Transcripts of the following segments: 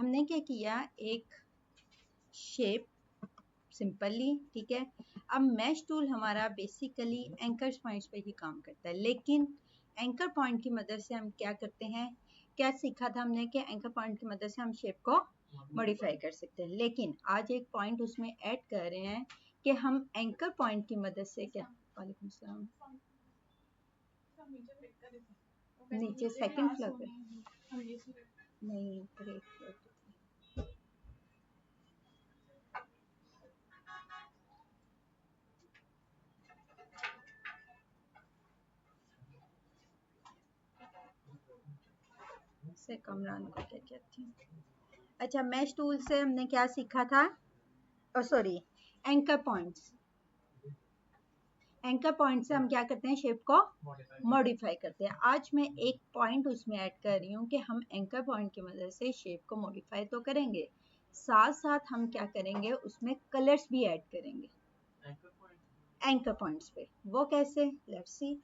हमने क्या किया, एक शेप सिंपली, ठीक है। अब मैश टूल हमारा बेसिकली एंकर पॉइंट्स पे ही काम करता है, लेकिन एंकर पॉइंट की मदद से हम क्या करते हैं, क्या सीखा था हमने कि एंकर पॉइंट की मदद से हम शेप को मॉडिफाई कर सकते हैं। लेकिन आज एक पॉइंट उसमें ऐड कर रहे हैं कि हम एंकर पॉइंट की मदद से क्या, वालेकुम सलाम, नीचे सेकंड फ्लोर पे नहीं, ग्रेट फ्लोर पे से कमरान को क्या कहती हूँ। अच्छा, मैश टूल से हमने क्या सीखा था, sorry, anchor points. Anchor point से हम क्या करते हैं, शेप को मॉडिफाई करते हैं। आज मैं एक पॉइंट उसमें ऐड कर रही हूँ कि हम एंकर पॉइंट की मदद से शेप को मॉडिफाई तो करेंगे, साथ साथ हम क्या करेंगे, उसमें कलर्स भी ऐड करेंगे एंकर पॉइंट्स पे। वो कैसे, लेट्स सी।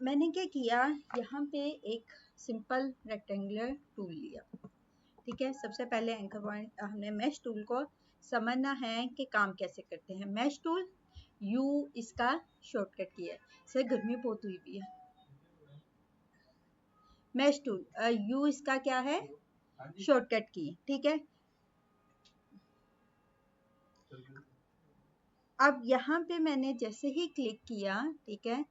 मैंने क्या किया, यहाँ पे एक सिंपल रेक्टेंगुलर टूल लिया, ठीक है। सबसे पहले एंकर पॉइंट हमने मैश टूल को समझना है कि काम कैसे करते हैं। मैश टूल यू इसका शॉर्टकट की है, सर गर्मी बहुत हुई भी है। मैश टूल यू इसका क्या है, शॉर्टकट की, ठीक है। अब यहाँ पे मैंने जैसे ही क्लिक किया, ठीक है,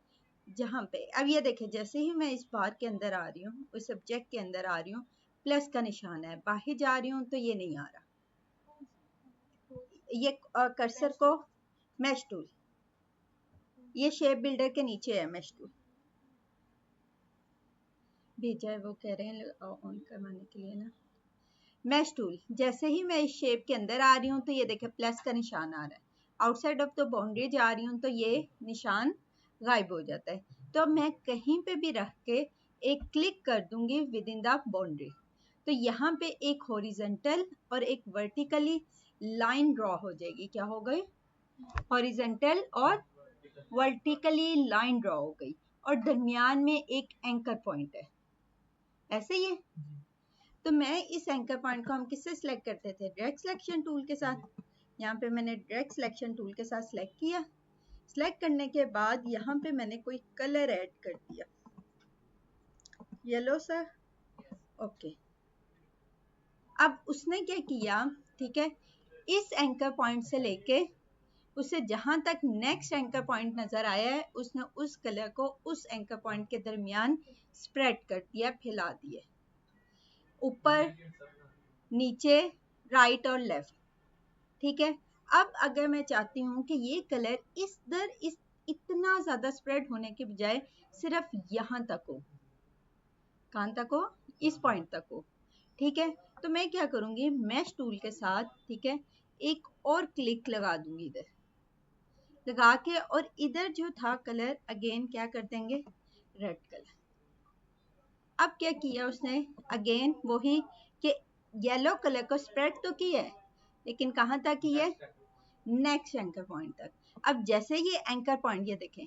जहाँ पे अब ये देखें, जैसे ही मैं इस बार के अंदर आ रही हूँ, उस सब्जेक्ट के अंदर आ रही हूँ, प्लस का निशान है, बाहर जा रही हूँ तो ये नहीं आ रहा। ये कर्सर को, मैश टूल, ये शेप बिल्डर के नीचे है मैश टूल, भेजा है, वो कह रहे हैं ऑन करवाने के लिए ना। मैश टूल, जैसे ही मैं इस शेप के अंदर आ रही हूँ तो ये देखें प्लस का निशान आ रहा है, आउटसाइड ऑफ द बाउंड्री जा रही हूँ तो ये निशान गायब हो जाता है। तो अब मैं कहीं पे भी रख के एक क्लिक कर दूंगी विद इन द बाउंड्री, तो यहाँ पे एक हॉरिजेंटल और एक वर्टिकली लाइन ड्रॉ हो जाएगी। क्या हो गई, हॉरिजेंटल और वर्टिकली लाइन ड्रॉ हो गई, और दरमियान में एक एंकर पॉइंट है, ऐसे ही है। तो मैं इस एंकर पॉइंट को हम किससे सिलेक्ट करते थे, डायरेक्ट सिलेक्शन टूल के साथ। यहाँ पे मैंने डायरेक्ट सिलेक्शन टूल के साथ सिलेक्ट किया। सिलेक्ट करने के बाद यहाँ पे मैंने कोई कलर ऐड कर दिया, येलो सर, ओके। अब उसने क्या किया, ठीक है, इस एंकर पॉइंट से लेके उसे जहां तक नेक्स्ट एंकर पॉइंट नजर आया है, उसने उस कलर को उस एंकर पॉइंट के दरमियान स्प्रेड कर दिया, फैला दिया, ऊपर नीचे, राइट और लेफ्ट, ठीक है। अब अगर मैं चाहती हूँ कि ये कलर इस इतना ज्यादा स्प्रेड होने के बजाय सिर्फ यहाँ तक हो, कहाँ तक हो, इस पॉइंट तक हो, ठीक है, तो मैं क्या करूंगी, मैश टूल के साथ, ठीक है, एक और क्लिक लगा दूंगी इधर लगा के, और इधर जो था कलर अगेन क्या कर देंगे, रेड कलर। अब क्या किया उसने, अगेन वही कि येलो कलर को स्प्रेड तो किया है, लेकिन कहाँ तक की है, नेक्स्ट एंकर पॉइंट तक। अब जैसे ये एंकर पॉइंट, ये देखें,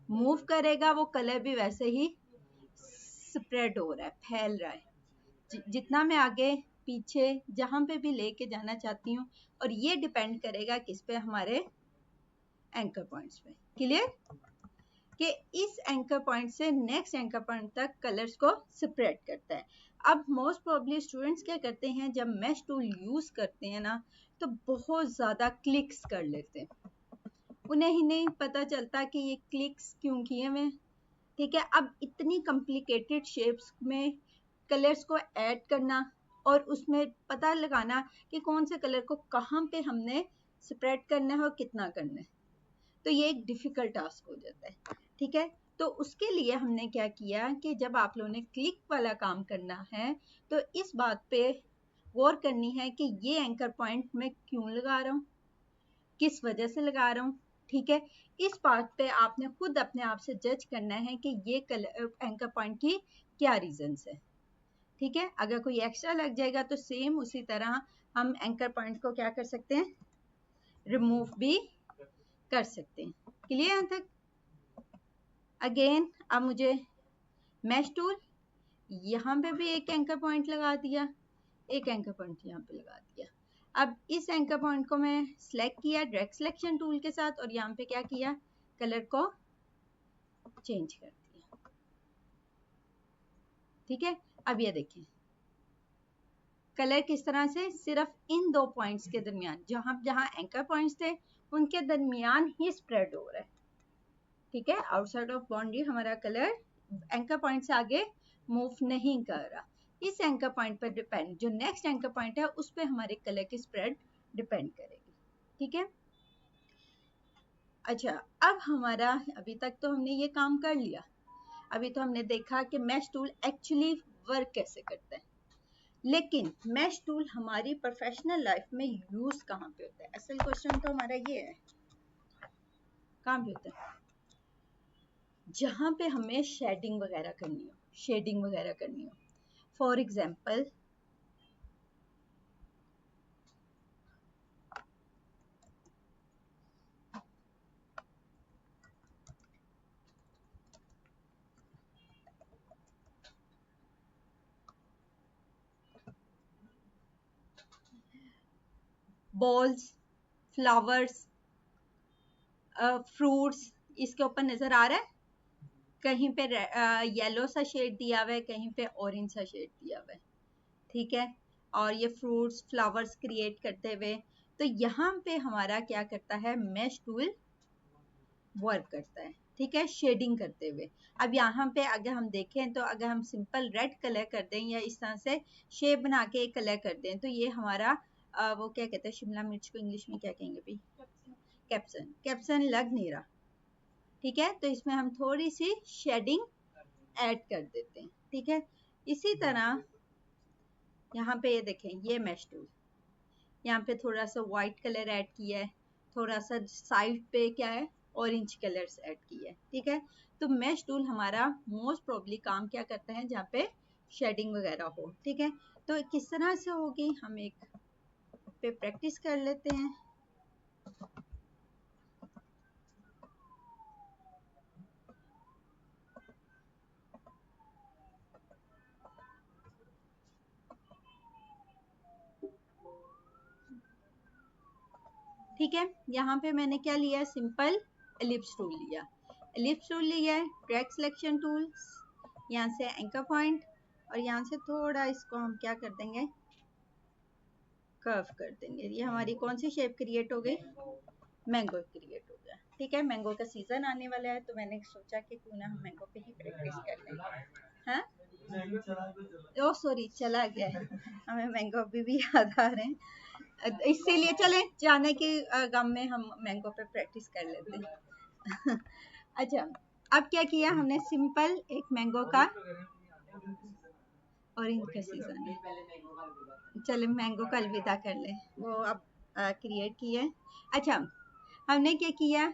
मूव करेगा वो कलर भी वैसे ही स्प्रेड हो रहा है, फैल रहा है। जितना मैं आगे पीछे जहां पे भी लेके जाना चाहती हूँ, और ये डिपेंड करेगा किस पे, हमारे एंकर पॉइंट्स पे। क्लियर कि इस एंकर पॉइंट से नेक्स्ट एंकर पॉइंट तक कलर्स को स्प्रेड करता है। अब मोस्ट प्रोबेबली स्टूडेंट्स क्या करते हैं, जब मैश टूल यूज करते हैं ना, तो बहुत ज्यादा क्लिक्स कर लेते हैं, उन्हें ही नहीं पता चलता कि ये क्लिक्स क्यों किए हुए, ठीक है। अब इतनी कॉम्प्लिकेटेड शेप्स में कलर्स को ऐड करना और उसमें पता लगाना कि कौन से कलर को कहाँ पे हमने स्प्रेड करना है और कितना करना है, तो ये एक डिफिकल्ट टास्क हो जाता है, ठीक है। तो उसके लिए हमने क्या किया कि जब आप लोगों ने क्लिक वाला काम करना है, तो इस बात पे गौर करनी है कि ये एंकर पॉइंट मैं क्यों लगा रहा हूँ, किस वजह से लगा रहा हूँ, ठीक है। इस बात पे आपने खुद अपने आप से जज करना है कि ये एंकर पॉइंट की क्या रीजंस है, ठीक है। अगर कोई एक्स्ट्रा लग जाएगा तो सेम उसी तरह हम एंकर पॉइंट को क्या कर सकते हैं, रिमूव भी कर सकते हैं। क्लियर यहाँ तक। अगेन अब मुझे मैश टूल, यहाँ पे भी एक एंकर पॉइंट लगा दिया, एक एंकर पॉइंट यहाँ पे लगा दिया। अब इस एंकर पॉइंट को मैं सिलेक्ट किया डायरेक्ट सिलेक्शन टूल के साथ और यहाँ पे क्या किया, कलर को चेंज कर दिया। ठीक है, अब ये देखिए कलर किस तरह से सिर्फ इन दो पॉइंट्स के दरमियान, जहां जहां एंकर पॉइंट्स थे उनके दरमियान ही स्प्रेड हो रहा है। ठीक है, आउटसाइड ऑफ बाउंड्री हमारा कलर एंकर पॉइंट से आगे मूव नहीं कर रहा। इस एंकर पॉइंट पर डिपेंड, जो नेक्स्ट एंकर पॉइंट है उस पर हमारे कलर की स्प्रेड डिपेंड करेगी। ठीक है, अच्छा अब हमारा, अभी तक तो हमने ये काम कर लिया, अभी तो हमने देखा कि मैश टूल एक्चुअली वर्क कैसे करता है, लेकिन मैश टूल हमारी प्रोफेशनल लाइफ में यूज कहाँ पे होता है? असल क्वेश्चन तो हमारा ये है, कहाँ पे होता है? जहाँ पे हमें शेडिंग वगैरह करनी हो, शेडिंग वगैरह करनी हो। For example balls, flowers, fruits इसके ऊपर नजर आ रहा है, कहीं पे येलो सा शेड दिया हुआ है, कहीं पे ऑरेंज सा शेड दिया हुआ है। ठीक है, और ये फ्रूट्स फ्लावर्स क्रिएट करते हुए, तो यहाँ पे हमारा क्या करता है, मैश टूल वर्क करता है। ठीक है, शेडिंग करते हुए। अब यहाँ पे अगर हम देखें तो अगर हम सिंपल रेड कलर कर दें या इस तरह से शेप बना के कलर कर दें, तो ये हमारा वो क्या कहते हैं, शिमला मिर्च को इंग्लिश में क्या कहेंगे भाई? कैप्सन। कैप्सन लग नहीं रहा। ठीक है, तो इसमें हम थोड़ी सी शेडिंग ऐड कर देते हैं। ठीक है, इसी तरह यहाँ पे ये देखें, ये मैश टूल, यहाँ पे थोड़ा सा व्हाइट कलर ऐड किया है, थोड़ा सा साइड पे क्या है, ऑरेंज कलर्स ऐड किया है। ठीक है, तो मैश टूल हमारा मोस्ट प्रोबेबली काम क्या करता है, जहाँ पे शेडिंग वगैरह हो। ठीक है, तो किस तरह से होगी, हम एक पे प्रैक्टिस कर लेते हैं। ठीक है, यहाँ पे मैंने क्या लिया, सिंपल एलिप्स टूल लिया, एलिप्स टूल लिया है, ड्रैग सिलेक्शन टूल, यहाँ से एंकर पॉइंट और यहाँ से थोड़ा इसको हम क्या कर देंगे, कर्व कर देंगे। ये हमारी कौन सी शेप क्रिएट हो गई, मैंगो क्रिएट हो गया। ठीक है, मैंगो का सीजन आने वाला है, तो मैंने सोचा कि क्यों ना हम मैंगो पे ही प्रैक्टिस कर लें। हाँ, ओ सॉरी चला गया है, हमें मैंगो अभी भी याद आ रहे हैं, इसीलिए चले जाने के गम में हम मैंगो पे प्रैक्टिस कर लेते हैं। अच्छा, अब क्या किया हमने, सिंपल एक मैंगो का, ऑरेंज का सीजन है, चले मैंगो का अलविदा कर ले, वो अब क्रिएट किया है। अच्छा, हमने क्या किया,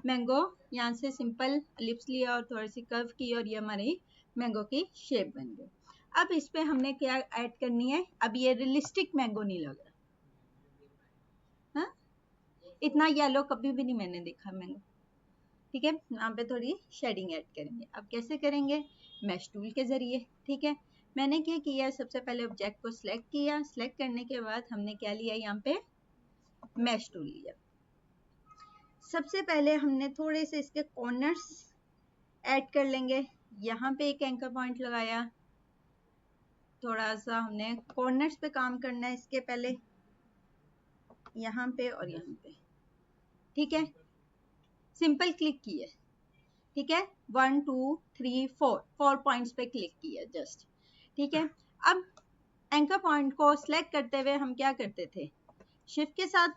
मैंगो यहाँ से सिंपल लिप्स लिया और थोड़ी सी कर्व की और ये हमारी मैंगो की शेप बन गई। अब इस पे हमने क्या ऐड करनी है, अब ये रियलिस्टिक मैंगो नहीं लग रहा, हाँ, इतना येलो कभी भी नहीं मैंने देखा मैंगो। ठीक है, यहाँ पे थोड़ी शेडिंग ऐड करेंगे। अब कैसे करेंगे, मैश टूल के जरिए। ठीक है, मैंने क्या किया, सबसे पहले ऑब्जेक्ट को सिलेक्ट किया, सिलेक्ट करने के बाद हमने क्या लिया, यहाँ पे मैश टूल लिया। सबसे पहले हमने थोड़े से इसके कॉर्नर्स ऐड कर लेंगे, यहाँ पे एक एंकर पॉइंट लगाया, थोड़ा सा हमने कॉर्नर्स पे काम करना है इसके पहले, यहाँ पे और यहाँ पे। ठीक है, सिंपल क्लिक किया, ठीक है, 1 2 3 4 पॉइंट्स पे क्लिक किया जस्ट। ठीक है, अब एंकर पॉइंट को सिलेक्ट करते हुए हम क्या करते थे, शिफ्ट के साथ,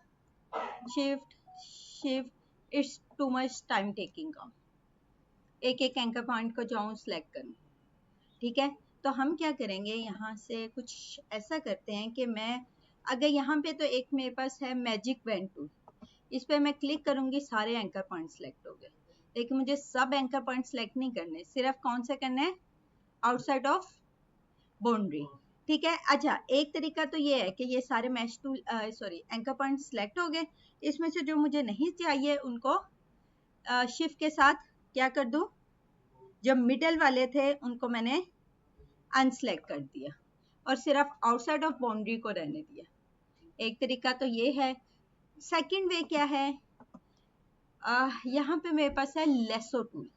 shift shift, it's too much time taking काम, एक एक एंकर पॉइंट को जाऊं सिलेक्ट करूं। ठीक है, तो हम क्या करेंगे, यहाँ से कुछ ऐसा करते हैं कि मैं, अगर यहाँ पे तो एक मेरे पास है मैजिक पेन टूल, इस पे मैं क्लिक करूंगी, सारे एंकर पॉइंट सिलेक्ट हो गए, लेकिन मुझे सब एंकर पॉइंट सिलेक्ट नहीं करने, सिर्फ कौन से करने हैं, आउटसाइड ऑफ बाउंड्री। ठीक है, अच्छा एक तरीका तो ये है कि ये सारे mash tool sorry anchor point select हो गए, इसमें से जो मुझे नहीं चाहिए उनको शिफ्ट के साथ क्या कर दूं, जो मिडल वाले थे उनको मैंने अनसेलेक्ट कर दिया, और सिर्फ आउटसाइड ऑफ बाउंड्री को रहने दिया। एक तरीका तो ये है। सेकंड वे क्या है, यहाँ पे मेरे पास है लेसो टूल।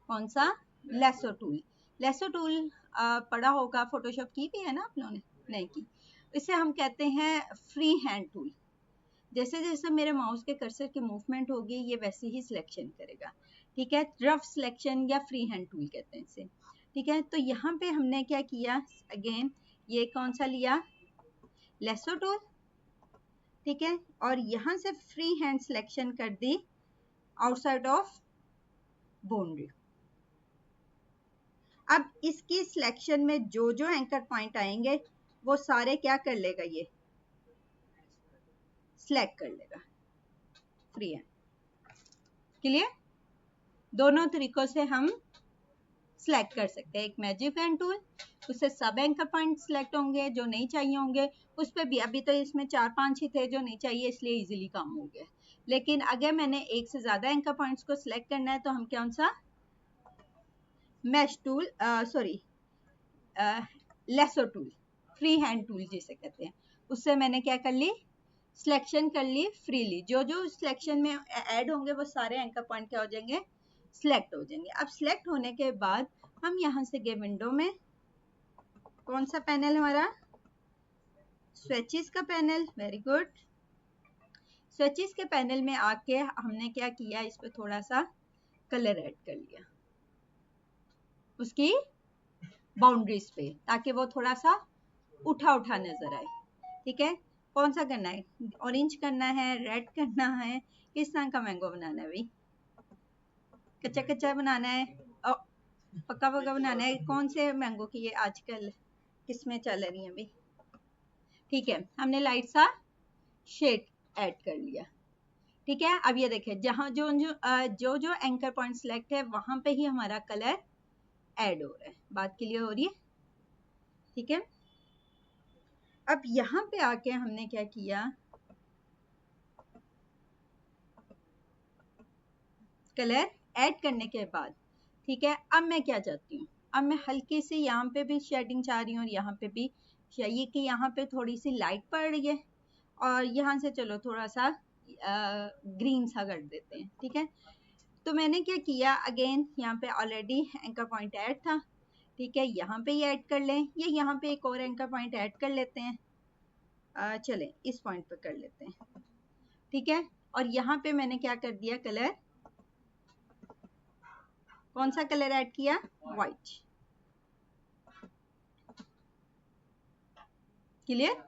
कौन सा? Lasso tool. लेसो टूल पढ़ा होगा, फोटोशॉप की भी है ना आप लोगों ने? नहीं की। इसे हम कहते हैं फ्री हैंड टूल। जैसे जैसे मेरे माउस के कर्सर की मूवमेंट होगी ये वैसे ही सिलेक्शन करेगा, ठीक है। रफ सिलेक्शन या फ्री हैंड टूल कहते हैं इसे, ठीक है। तो यहाँ पे हमने क्या किया, अगेन ये कौन सा लिया, लेसो टूल, ठीक है। और यहाँ से फ्री हैंड सिलेक्शन कर दी आउटसाइड ऑफ बाउंड्री। अब इसकी सिलेक्शन में जो जो एंकर पॉइंट आएंगे वो सारे क्या कर लेगा, ये सिलेक्ट कर लेगा, फ्री हैंड। क्लियर? दोनों तरीकों से हम सिलेक्ट कर सकते हैं। एक मैजिक पेन टूल, उससे सब एंकर पॉइंट सिलेक्ट होंगे, जो नहीं चाहिए होंगे उस पर भी। अभी तो इसमें 4-5 ही थे जो नहीं चाहिए, इसलिए इजीली काम हो गया। लेकिन अगर मैंने एक से ज्यादा एंकर पॉइंट्स को सिलेक्ट करना है तो हम कौन सा, mash tool, sorry lasso tool, free hand tool जिसे कहते हैं, उससे मैंने क्या कर ली, सिलेक्शन कर ली फ्रीली। जो जो सिलेक्शन में ऐड होंगे वो सारे एंकर पॉइंट क्या हो जाएंगे, सिलेक्ट हो जाएंगे। अब सिलेक्ट होने के बाद हम यहाँ से गए विंडो में, कौन सा पैनल हमारा, स्विचेस का पैनल। Very good. स्विचेस के पैनल में आके हमने क्या किया, इस पे थोड़ा सा कलर ऐड कर लिया उसकी बाउंड्रीज पे, ताकि वो थोड़ा सा उठा उठा नजर आए, ठीक है। कौन सा करना है, ऑरेंज करना है, रेड करना है, किस तरह का मैंगो बनाना है भाई, कच्चा कच्चा बनाना है, पक्का पक्का बनाना है? कौन से मैंगो की ये आजकल किस्में चल रही हैं भाई, ठीक है। हमने लाइट सा शेड ऐड कर लिया, ठीक है। अब ये देखें, जहां जो जो जो एंकर पॉइंट सिलेक्ट है वहां पे ही हमारा कलर ऐड हो रहा है। बात क्लियर हो रही है, ठीक है। अब यहाँ पे आके हमने क्या किया, कलर ऐड करने के बाद, ठीक है। अब मैं क्या चाहती हूँ, अब मैं हल्की सी यहाँ पे भी शेडिंग चाह रही हूँ और यहाँ पे भी चाहिए कि यहाँ पे थोड़ी सी लाइट पड़ रही है और यहाँ से चलो थोड़ा सा ग्रीन सा कर देते हैं, ठीक है। तो मैंने क्या किया, अगेन यहाँ पे ऑलरेडी एंकर पॉइंट ऐड था, ठीक है। यहाँ पे ये ऐड कर लें, ये यहाँ पे एक और एंकर पॉइंट ऐड कर लेते हैं, चलें इस पॉइंट पे कर लेते हैं, ठीक है। और यहाँ पे मैंने क्या कर दिया, कलर, कौन सा कलर ऐड किया, व्हाइट। क्लियर?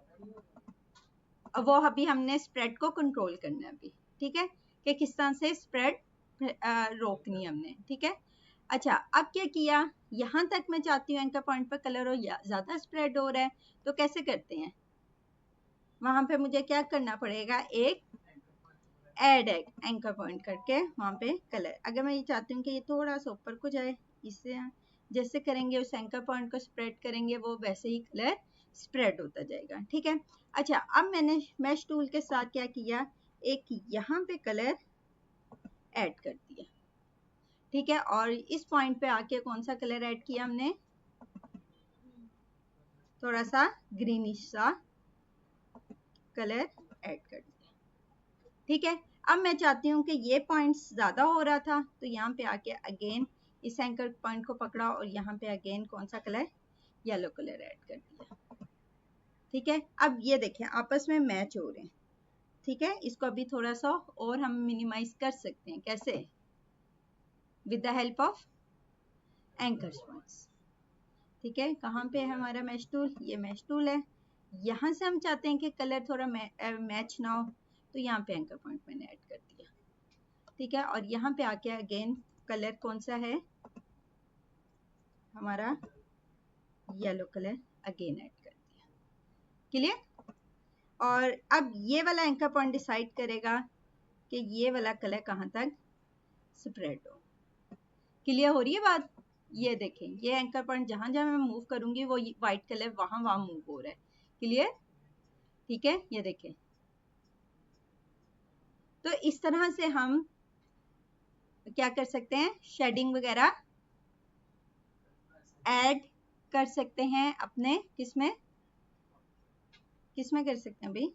अब वो अभी हमने स्प्रेड को कंट्रोल करना है अभी, ठीक है, कि किस तरह से स्प्रेड रोकनी है हमने, ठीक है। अच्छा, अब क्या किया, यहाँ तक मैं चाहती हूँ एंकर पॉइंट पर कलर हो ज्यादा स्प्रेड हो रहा है, तो कैसे करते हैं, वहां पे मुझे क्या करना पड़ेगा, एक ऐड एंकर पॉइंट करके वहां पे कलर। अगर मैं ये चाहती हूँ कि ये थोड़ा सा ऊपर को जाए, इससे जैसे करेंगे उस एंकर पॉइंट को स्प्रेड करेंगे वो वैसे ही कलर स्प्रेड होता जाएगा, ठीक है। अच्छा, अब मैंने मैश टूल के साथ क्या किया, एक यहाँ पे कलर ऐड कर दिया, ठीक है। और इस पॉइंट पे आके कौन सा कलर ऐड किया हमने, थोड़ा सा ग्रीनिश सा कलर ऐड कर दिया, ठीक है। अब मैं चाहती हूँ कि ये पॉइंट्स ज्यादा हो रहा था, तो यहाँ पे आके अगेन इस एंकर पॉइंट को पकड़ा और यहाँ पे अगेन कौन सा कलर, येलो कलर ऐड कर दिया, ठीक है। अब ये देखें आपस में मैच हो रहे हैं, ठीक है। इसको अभी थोड़ा सा और हम मिनिमाइज कर सकते हैं, कैसे, with the help of anchor points, ठीक है। कहाँ पे है हमारा मैच टूल, ये मैच टूल है। यहाँ से हम चाहते हैं कि कलर थोड़ा मैच ना हो, तो यहाँ पे एंकर पॉइंट मैंने ऐड कर दिया, ठीक है। और यहाँ पे आके अगेन कलर कौन सा है हमारा, येलो कलर अगेन ऐड कर दिया, क्लियर। और अब ये वाला एंकर पॉइंट डिसाइड करेगा कि ये वाला कलर कहाँ तक स्प्रेड हो। क्लियर हो रही है बात? ये देखें, ये एंकर पॉइंट जहां जहां मैं मूव करूंगी वो व्हाइट कलर वहां वहां मूव हो रहा है, क्लियर, ठीक है। ये देखें, तो इस तरह से हम क्या कर सकते हैं, शेडिंग वगैरह ऐड कर सकते हैं अपने किसमें किसमें कर सकते हैं भाई?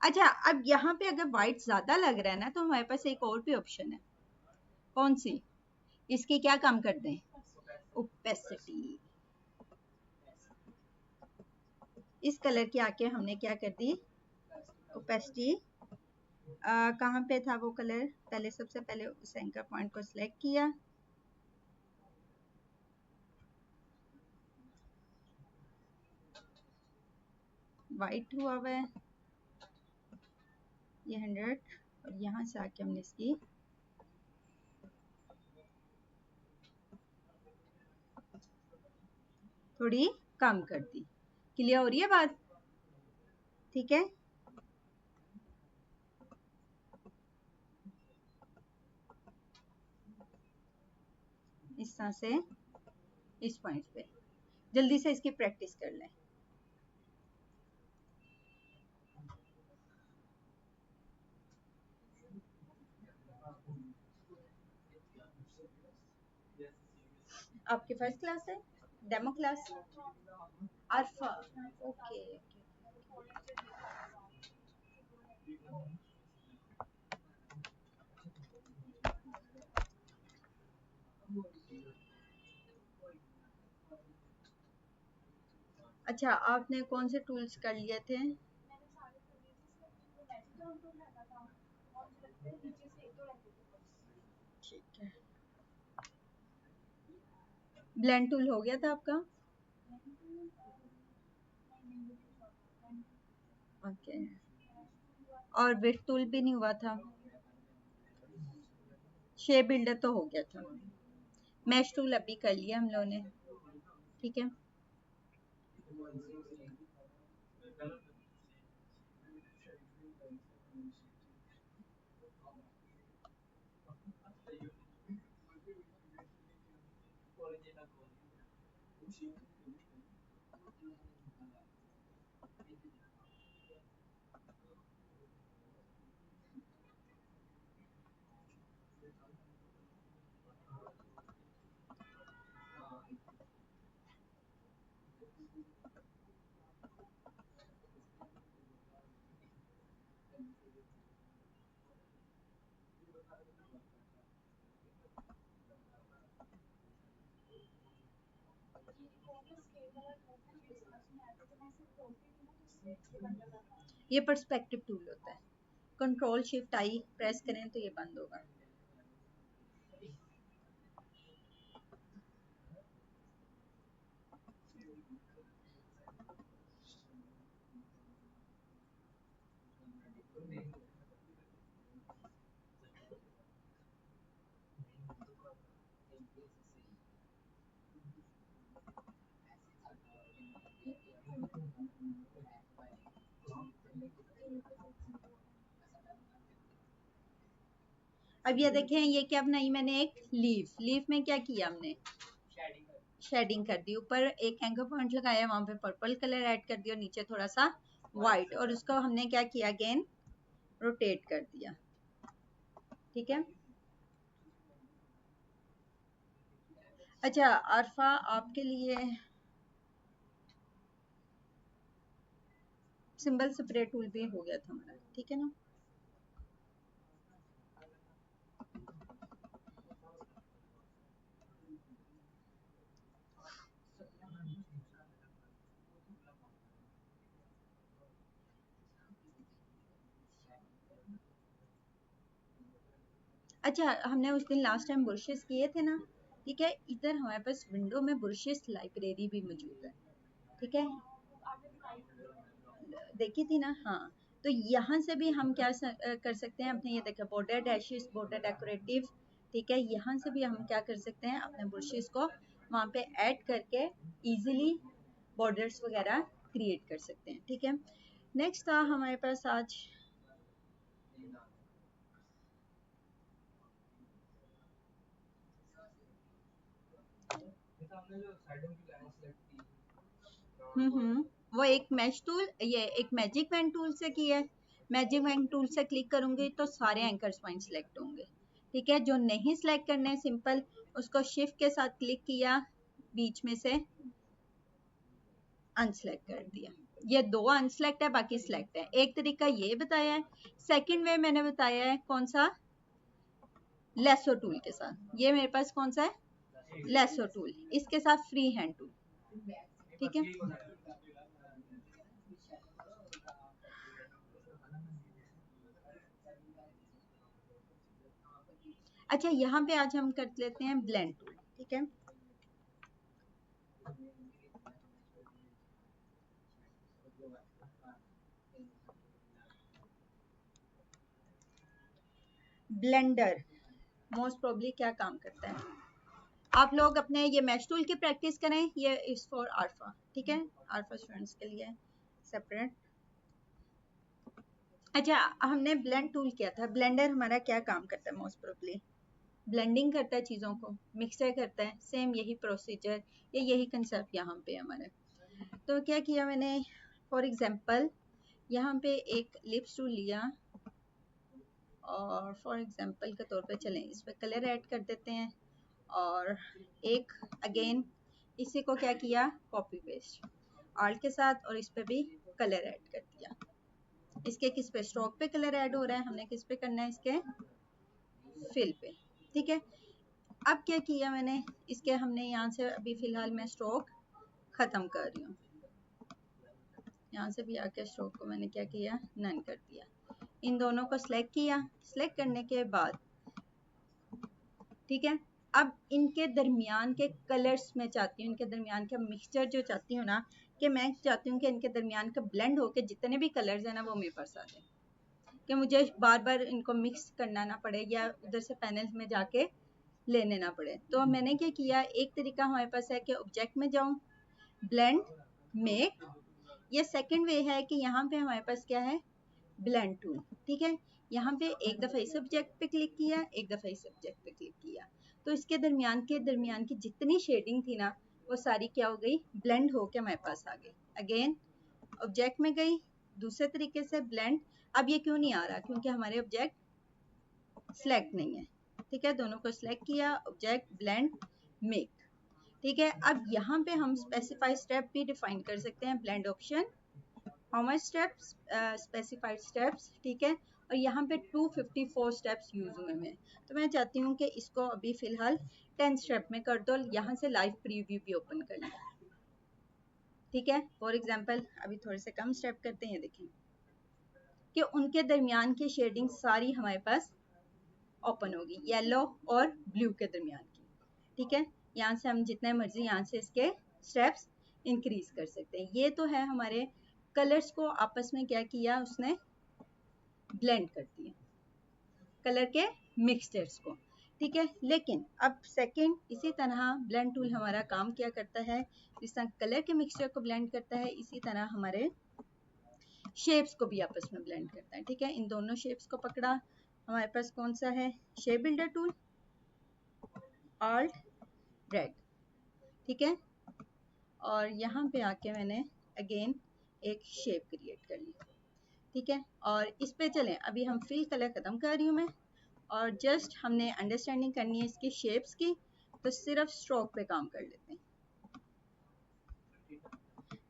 अच्छा, अब यहाँ पे अगर व्हाइट ज्यादा लग रहा है ना तो हमारे पास एक और भी ऑप्शन है। कौन सी? इसकी क्या कम कर दें? ओपेसिटी। इस कलर की आके हमने क्या कर दी? ओपेसिटी। कहाँ पे था वो कलर? पहले सबसे पहले उस एंकर पॉइंट को सिलेक्ट किया, वाइट हुआ हुआ है ये 100, और यहाँ से आके हमने इसकी थोड़ी कम कर दी। क्लियर हो रही है बात? ठीक है, इस तरह से इस पॉइंट पे जल्दी से इसकी प्रैक्टिस कर लें। आपके फर्स्ट क्लास है? Demo class? अल्फा? ओके। अच्छा, आपने कौन से टूल्स कर लिए थे? ठीक है, ब्लेंड टूल हो गया था आपका? ओके, और विड्थ टूल भी नहीं हुआ था? शेप बिल्डर तो हो गया था। मैश टूल अभी कर लिया हम लोगों ने। ठीक है, ये पर्सपेक्टिव टूल होता है। कंट्रोल शिफ्ट आई प्रेस करें तो ये बंद होगा। अब ये देखें, ये क्या बनाई मैंने? एक लीफ। लीफ में क्या किया हमने? शेडिंग कर दी। ऊपर एक एंकर पॉइंट लगाया, वहां पे पर्पल कलर ऐड कर दिया, नीचे थोड़ा सा व्हाइट, और उसको हमने क्या किया? अगेन रोटेट कर दिया। ठीक है, अच्छा आरफा, आपके लिए सिंबल स्प्रे टूल भी हो गया था हमारा। ठीक है ना? अच्छा, हमने उस दिन लास्ट टाइम बुरशेस किए थे ना? ठीक है, इधर हमारे पास विंडो में बुरशेस लाइब्रेरी भी मौजूद है। ठीक है, देखी थी ना? हाँ, तो यहाँ से भी हम क्या कर सकते हैं अपने, ये देखिए बॉर्डर डैशेस, बॉर्डर डेकोरेटिव। ठीक है, यहाँ से भी हम क्या कर सकते हैं? अपने बुरशेस को वहाँ पे ऐड करके इजीली बॉर्डर्स वगैरह क्रिएट कर सकते हैं। ठीक है, नेक्स्ट था हमारे पास आज वो एक मैश टूल, ये एक मैजिक पेन टूल से किया है। मैजिक पेन टूल से क्लिक करूंगी तो सारे एंकर्स पॉइंट सिलेक्ट होंगे। ठीक है, जो नहीं सिलेक्ट करने सिंपल उसको शिफ्ट के साथ क्लिक किया, बीच में से अनसेलेक्ट कर दिया। ये दो अनसेलेक्ट है, बाकी सिलेक्ट है। एक तरीका ये बताया है। सेकंड वे मैंने बताया है कौन सा, लेसो टूल के साथ। ये मेरे पास कौन सा है, लेसो टूल, इसके साथ फ्री हैंड टूल, ठीक है। अच्छा, यहाँ पे आज हम कर लेते हैं ब्लेंड टूल, ठीक है। ब्लेंडर मोस्ट प्रोबेबली क्या काम करता है, आप लोग अपने ये मैश टूल की प्रैक्टिस करें। ये इज फॉर अल्फा, ठीक है, अल्फा स्टूडेंट्स के लिए सेपरेट। अच्छा, हमने ब्लेंड टूल किया था। ब्लेंडर हमारा क्या काम करता है, मोस्ट प्रोबेबली ब्लेंडिंग करता है चीज़ों को, मिक्सर करता है। सेम यही प्रोसीजर, ये यही कंसेप्ट यहाँ पे हमारे। तो क्या किया मैंने, फॉर एग्जांपल यहाँ पे एक लिप्स टूल लिया और फॉर एग्जांपल के तौर पे चलें इस पर कलर ऐड कर देते हैं। और एक अगेन इसी को क्या किया, कॉपी पेस्ट आल्ट के साथ, और इस पे भी कलर ऐड कर दिया। इसके किस पे, स्ट्रोक पे कलर ऐड हो रहा है, हमने किस पे करना है, इसके फिल पे, ठीक है। अब क्या किया मैंने, इसके हमने यहाँ से अभी फिलहाल मैं स्ट्रोक खत्म कर रही हूँ। यहाँ से भी आके स्ट्रोक को मैंने क्या किया, नन कर दिया। इन दोनों को सिलेक्ट किया। सिलेक्ट करने के बाद ठीक है, अब इनके दरमियान के कलर्स मैं चाहती हूँ, इनके दरमियान का मिक्सचर जो चाहती हूँ ना, कि मैं चाहती हूँ कि इनके दरमियान का ब्लेंड होके जितने भी कलर्स हैं ना वो मेरे पास आ जाए, कि मुझे बार बार इनको मिक्स करना ना पड़े या उधर से पैनल में जाके लेने ना पड़े। तो मैंने क्या किया, एक तरीका हमारे पास है कि ऑब्जेक्ट में जाऊँ, ब्लेंड, मेक। ये सेकंड वे है कि यहाँ पे हमारे पास क्या है, ब्लेंड टूल, ठीक है। यहाँ पे एक दफ़ा इस ऑब्जेक्ट पे क्लिक किया, एक दफ़ा इस ऑब्जेक्ट पे क्लिक किया, तो इसके दरमियान की जितनी शेडिंग थी ना वो सारी क्या हो गई, ब्लेंड होके हमारे पास आ गई। अगेन ऑब्जेक्ट में गई, दूसरे तरीके से ब्लेंड। अब ये क्यों नहीं आ रहा, क्योंकि हमारे ऑब्जेक्ट सिलेक्ट नहीं है, ठीक है। दोनों को सिलेक्ट किया, ऑब्जेक्ट, ब्लेंड, मेक, ठीक है। अब यहाँ पे हम स्पेसिफाई स्टेप भी डिफाइन कर सकते हैं, blend option, how much steps, specified steps, ठीक है। और यहाँ पे 254 स्टेप्स यूज हुए हैं। तो मैं चाहती हूँ कि इसको अभी फिलहाल 10 स्टेप में कर दो, यहाँ से लाइव प्रीव्यू भी ओपन कर लें, ठीक है। फॉर एग्जांपल अभी थोड़े से कम स्टेप करते हैं, देखें कि उनके दरमियान की शेडिंग सारी हमारे पास ओपन होगी, येलो और ब्लू के दरमियान की, ठीक है। यहाँ से हम जितने मर्जी यहाँ से इसके स्टेप्स इंक्रीज कर सकते हैं। ये तो है हमारे कलर्स को आपस में क्या किया उसने, ब्लेंड कर दिया, कलर के मिक्सचर्स को, ठीक है। लेकिन अब सेकंड इसी तरह ब्लेंड टूल हमारा काम क्या करता है, जिस तरह कलर के मिक्सचर को ब्लेंड करता है, इसी तरह हमारे शेप्स को भी आपस में ब्लेंड करता है, ठीक है। इन दोनों शेप्स को पकड़ा, हमारे पास कौन सा है, shape builder tool, alt drag, ठीक है। और यहाँ पे आके मैंने अगेन एक शेप क्रिएट कर ली, ठीक है। और इस पे चलें, अभी हम फिल कलर खत्म कर रही हूँ मैं, और जस्ट हमने अंडरस्टैंडिंग करनी है इसकी शेप्स की, तो सिर्फ स्ट्रोक पे काम कर लेते हैं,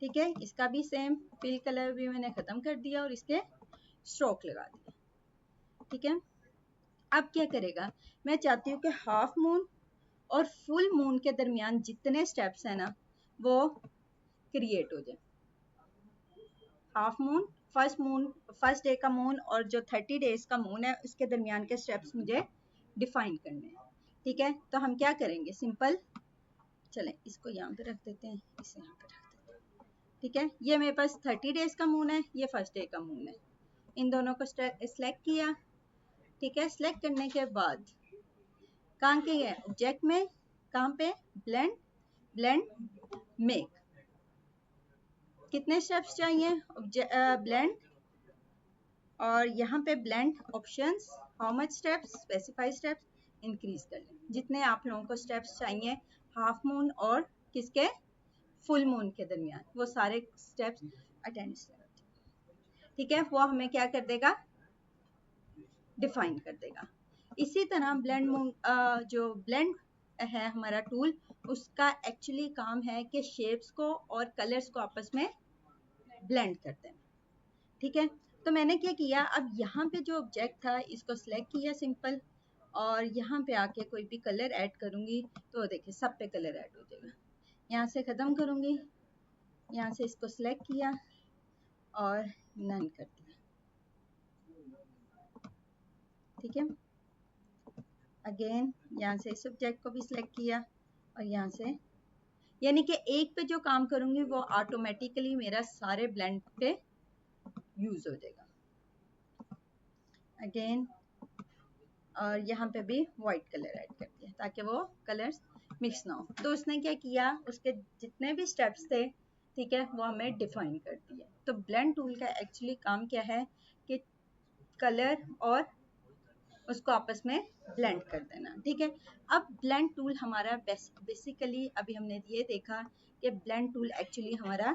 ठीक है। इसका भी सेम फिल कलर भी मैंने खत्म कर दिया और इसके स्ट्रोक लगा दिया, ठीक है। अब क्या करेगा, मैं चाहती हूँ कि हाफ मून और फुल मून के दरमियान जितने स्टेप्स हैं ना वो क्रिएट हो जाए। हाफ मून, फर्स्ट डे का मून और जो 30 डेज का मून है उसके दरमियान के स्टेप्स मुझे डिफाइन करने हैं, ठीक है। तो हम क्या करेंगे, सिंपल, चलें इसको यहाँ पे रख देते हैं, इसे यहाँ पे रख देते हैं, ठीक है। ये मेरे पास 30 डेज का मून है, ये फर्स्ट डे का मून है। इन दोनों को सिलेक्ट किया, ठीक है। सिलेक्ट करने के बाद कहाँ के है, ऑब्जेक्ट में, कहाँ पे, ब्लेंड, ब्लेंड, मेक, कितने स्टेप्स चाहिए, ब्लेंड, और यहाँ पे blend options, how much steps, specify steps, increase कर लें जितने आप लोगों को स्टेप्स चाहिए हाफ मून और किसके, फुल मून के दरमियान, वो सारे स्टेप्स अटेंड, ठीक है। वो हमें क्या कर देगा, डिफाइन कर देगा। इसी तरह ब्लेंड मून जो ब्लेंड है हमारा टूल, उसका एक्चुअली काम है कि शेप्स को और कलर्स को आपस में ब्लेंड कर देना, ठीक है। तो मैंने क्या किया, अब यहाँ पे जो ऑब्जेक्ट था इसको सिलेक्ट किया सिंपल, और यहाँ पे आके कोई भी कलर ऐड करूँगी तो देखिए सब पे कलर ऐड हो जाएगा। यहाँ से ख़त्म करूँगी, यहाँ से इसको सिलेक्ट किया और नन कर दिया, ठीक है। अगेन यहाँ से इस ऑब्जेक्ट को भी सिलेक्ट किया और यहाँ से, यानी कि एक पे जो काम करूँगी वो ऑटोमेटिकली मेरा सारे ब्लेंड पे यूज हो जाएगा। अगेन और यहाँ पे भी वाइट कलर ऐड कर दिया ताकि वो कलर्स मिक्स ना हो। तो उसने क्या किया, उसके जितने भी स्टेप्स थे, ठीक है, वो हमें डिफाइन कर दिया। तो ब्लेंड टूल का एक्चुअली काम क्या है कि कलर और उसको आपस में ब्लेंड कर देना, ठीक है। अब ब्लेंड टूल हमारा बेसिकली अभी हमने ये देखा कि ब्लेंड टूल एक्चुअली हमारा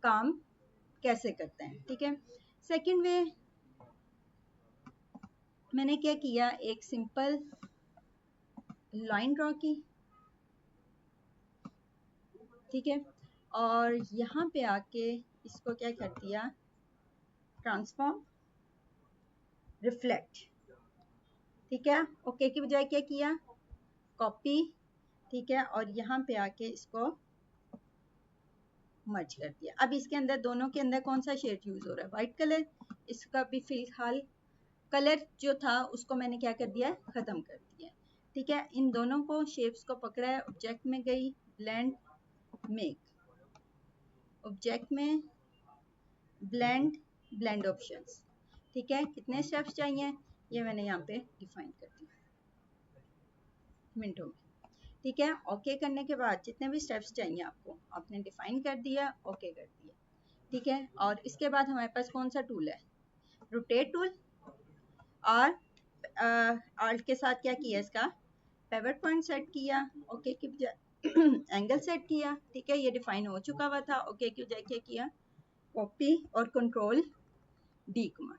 काम कैसे करते हैं, ठीक है। सेकंड वे मैंने क्या किया, एक सिंपल लाइन ड्रॉ की, ठीक है, और यहाँ पे आके इसको क्या कर दिया, ट्रांसफॉर्म रिफ्लेक्ट, ठीक है। ओके की बजाय क्या किया, कॉपी, ठीक है, और यहाँ पे आके इसको मर्ज कर दिया। अब इसके अंदर दोनों के अंदर कौन सा शेड यूज हो रहा है, व्हाइट कलर। इसका भी फिलहाल कलर जो था उसको मैंने क्या कर दिया, खत्म कर दिया, ठीक है। इन दोनों को शेप्स को पकड़ा है, ऑब्जेक्ट में गई, ब्लेंड, मेक, ऑब्जेक्ट में ब्लेंड, ब्लेंड ऑप्शंस, ठीक है। कितने स्टेप्स चाहिए ये मैंने यहाँ पे डिफाइन कर दिया मिनटों में, ठीक है। ओके करने के बाद जितने भी स्टेप्स चाहिए आपको आपने डिफाइन कर दिया, ओके कर दिया, ठीक है। और इसके बाद हमारे पास कौन सा टूल है, रोटेट टूल, और आल्ट के साथ क्या किया, इसका पिवट पॉइंट सेट किया, ओके की बजाय एंगल सेट किया, ठीक है। ये डिफाइन हो चुका हुआ था, ओके की बजाय क्या किया, कॉपी और कंट्रोल डी कमांड,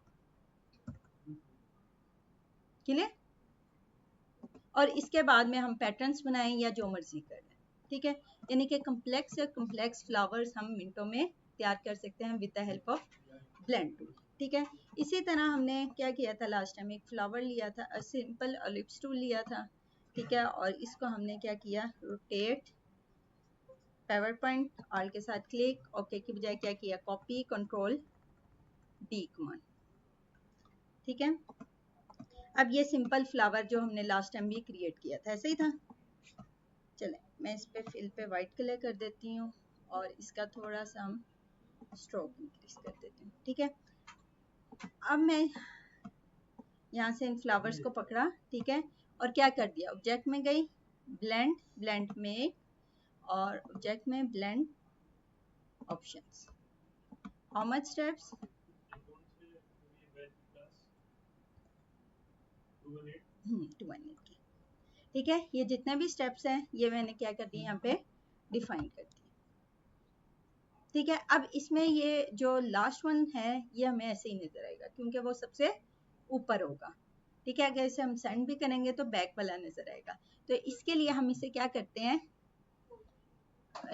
क्लियर। और इसके बाद में हम पैटर्न्स बनाएं या जो मर्जी कर लें, ठीक है। यानी कि कम्प्लेक्स से कम्प्लेक्स फ्लावर्स हम मिनटों में तैयार कर सकते हैं with the help of blend tool, ठीक है। इसी तरह हमने क्या किया था लास्ट टाइम, एक फ्लावर लिया था, सिंपल एलिप्स टूल लिया था, ठीक है, और इसको हमने क्या किया, रोटेट, पावर पॉइंट, ऑल के साथ क्लिक, ओके की बजाय क्या किया, कॉपी, कंट्रोल डी कमांड, ठीक है। अब ये सिंपल फ्लावर जो हमने लास्ट टाइम भी क्रिएट किया था ऐसे ही था। चले मैं इस पे फिल पे वाइट कलर कर देती हूँ और इसका थोड़ा सा हम स्ट्रोक इंक्रीज कर देती हूँ, ठीक है। अब मैं यहाँ से इन फ्लावर्स को पकड़ा, ठीक है, और क्या कर दिया, ऑब्जेक्ट में गई, ब्लेंड, ब्लेंड में, और ऑब्जेक्ट में blend options, how much steps, 218 की, ठीक है। ये जितने भी स्टेप्स हैं ये मैंने क्या कर दिए यहाँ पे डिफाइन कर दिए, ठीक है। अब इसमें ये जो लास्ट वन है ये हमें ऐसे ही नजर आएगा क्योंकि वो सबसे ऊपर होगा, ठीक है। अगर इसे हम सेंड भी करेंगे तो बैक वाला नजर आएगा। तो इसके लिए हम इसे क्या करते हैं,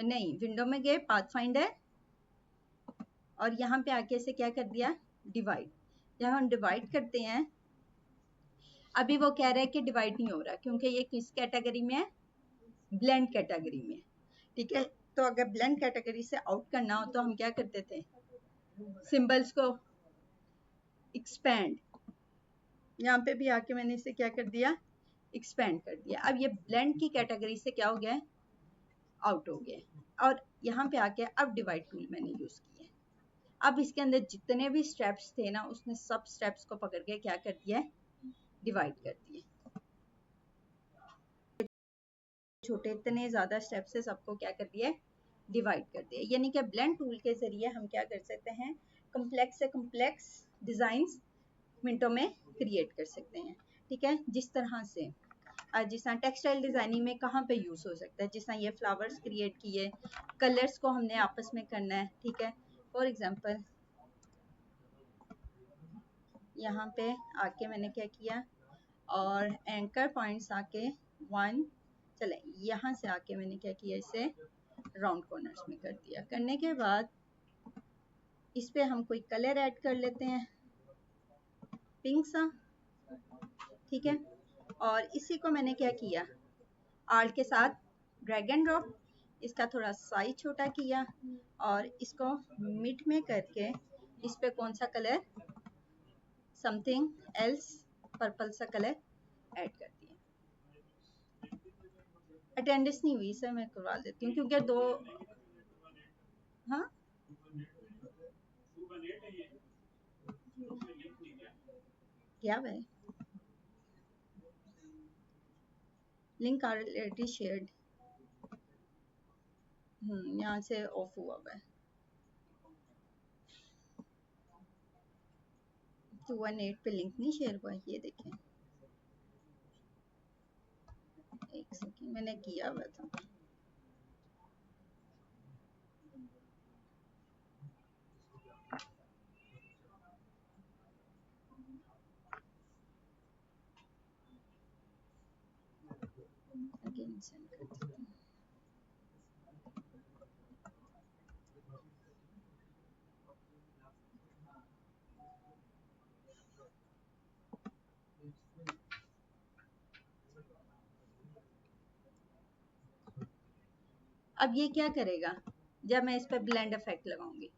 नहीं, विंडो में गए, पाथ फाइंडर, और यहाँ पे आके इसे क्या कर दिया, डिवाइड। जब हम डिवाइड करते हैं, अभी वो कह रहा है कि डिवाइड नहीं हो रहा क्योंकि ये किस कैटेगरी में है, ब्लेंड कैटेगरी में, ठीक है। तो अगर ब्लेंड कैटेगरी से आउट करना हो तो हम क्या करते थे, सिंबल्स को एक्सपैंड, यहाँ पे भी आके मैंने इसे क्या कर दिया, एक्सपैंड कर दिया। अब ये ब्लेंड की कैटेगरी से क्या हो गया, आउट हो गया, और यहाँ पे आके अब डिवाइड टूल मैंने यूज किया। अब इसके अंदर जितने भी स्टेप्स थे ना उसने सब स्टेप्स को पकड़ के क्या कर दिया, डिवाइड कर दिए, छोटे इतने ज्यादा स्टेप्स से सबको क्या कर दिया, डिवाइड कर दिया। यानी कि ब्लेंड टूल के जरिए हम क्या कर सकते हैं, कम्प्लेक्स से कम्प्लेक्स डिजाइंस मिनटों में क्रिएट कर सकते हैं, ठीक है। जिस तरह से जिस तरह टेक्सटाइल डिजाइनिंग में कहाँ पे यूज हो सकता है, जिस तरह ये फ्लावर्स क्रिएट किए, कलर्स को हमने आपस में करना है, ठीक है। फॉर एग्जांपल यहाँ पे आके मैंने क्या किया, और एंकर पॉइंट्स आके 1, चले यहाँ से आके मैंने क्या किया, इसे राउंड कॉर्नर्स में कर दिया। करने के बाद इस पे हम कोई कलर ऐड कर लेते हैं, पिंक सा, ठीक है। और इसी को मैंने क्या किया, आर्ट के साथ ड्रैग एंड ड्रॉप, इसका थोड़ा साइज छोटा किया और इसको मिड में करके इस पे कौन सा कलर, समथिंग एल्स, पर्पल सा कलर ऐड कर दिया। अटेंडेंस नहीं हुई सर, मैं करवा देती हूँ क्योंकि दो, हाँ क्या भाई, लिंक ऑलरेडी शेयर्ड, यहाँ से ऑफ हुआ है। 218 पे लिंक नहीं शेयर हुआ, ये देखें, एक सेकंड, मैंने किया हुआ था। अगेन सेंड कर देती हूँ। अब ये क्या करेगा, जब मैं इस पर ब्लेंड इफेक्ट लगाऊंगी,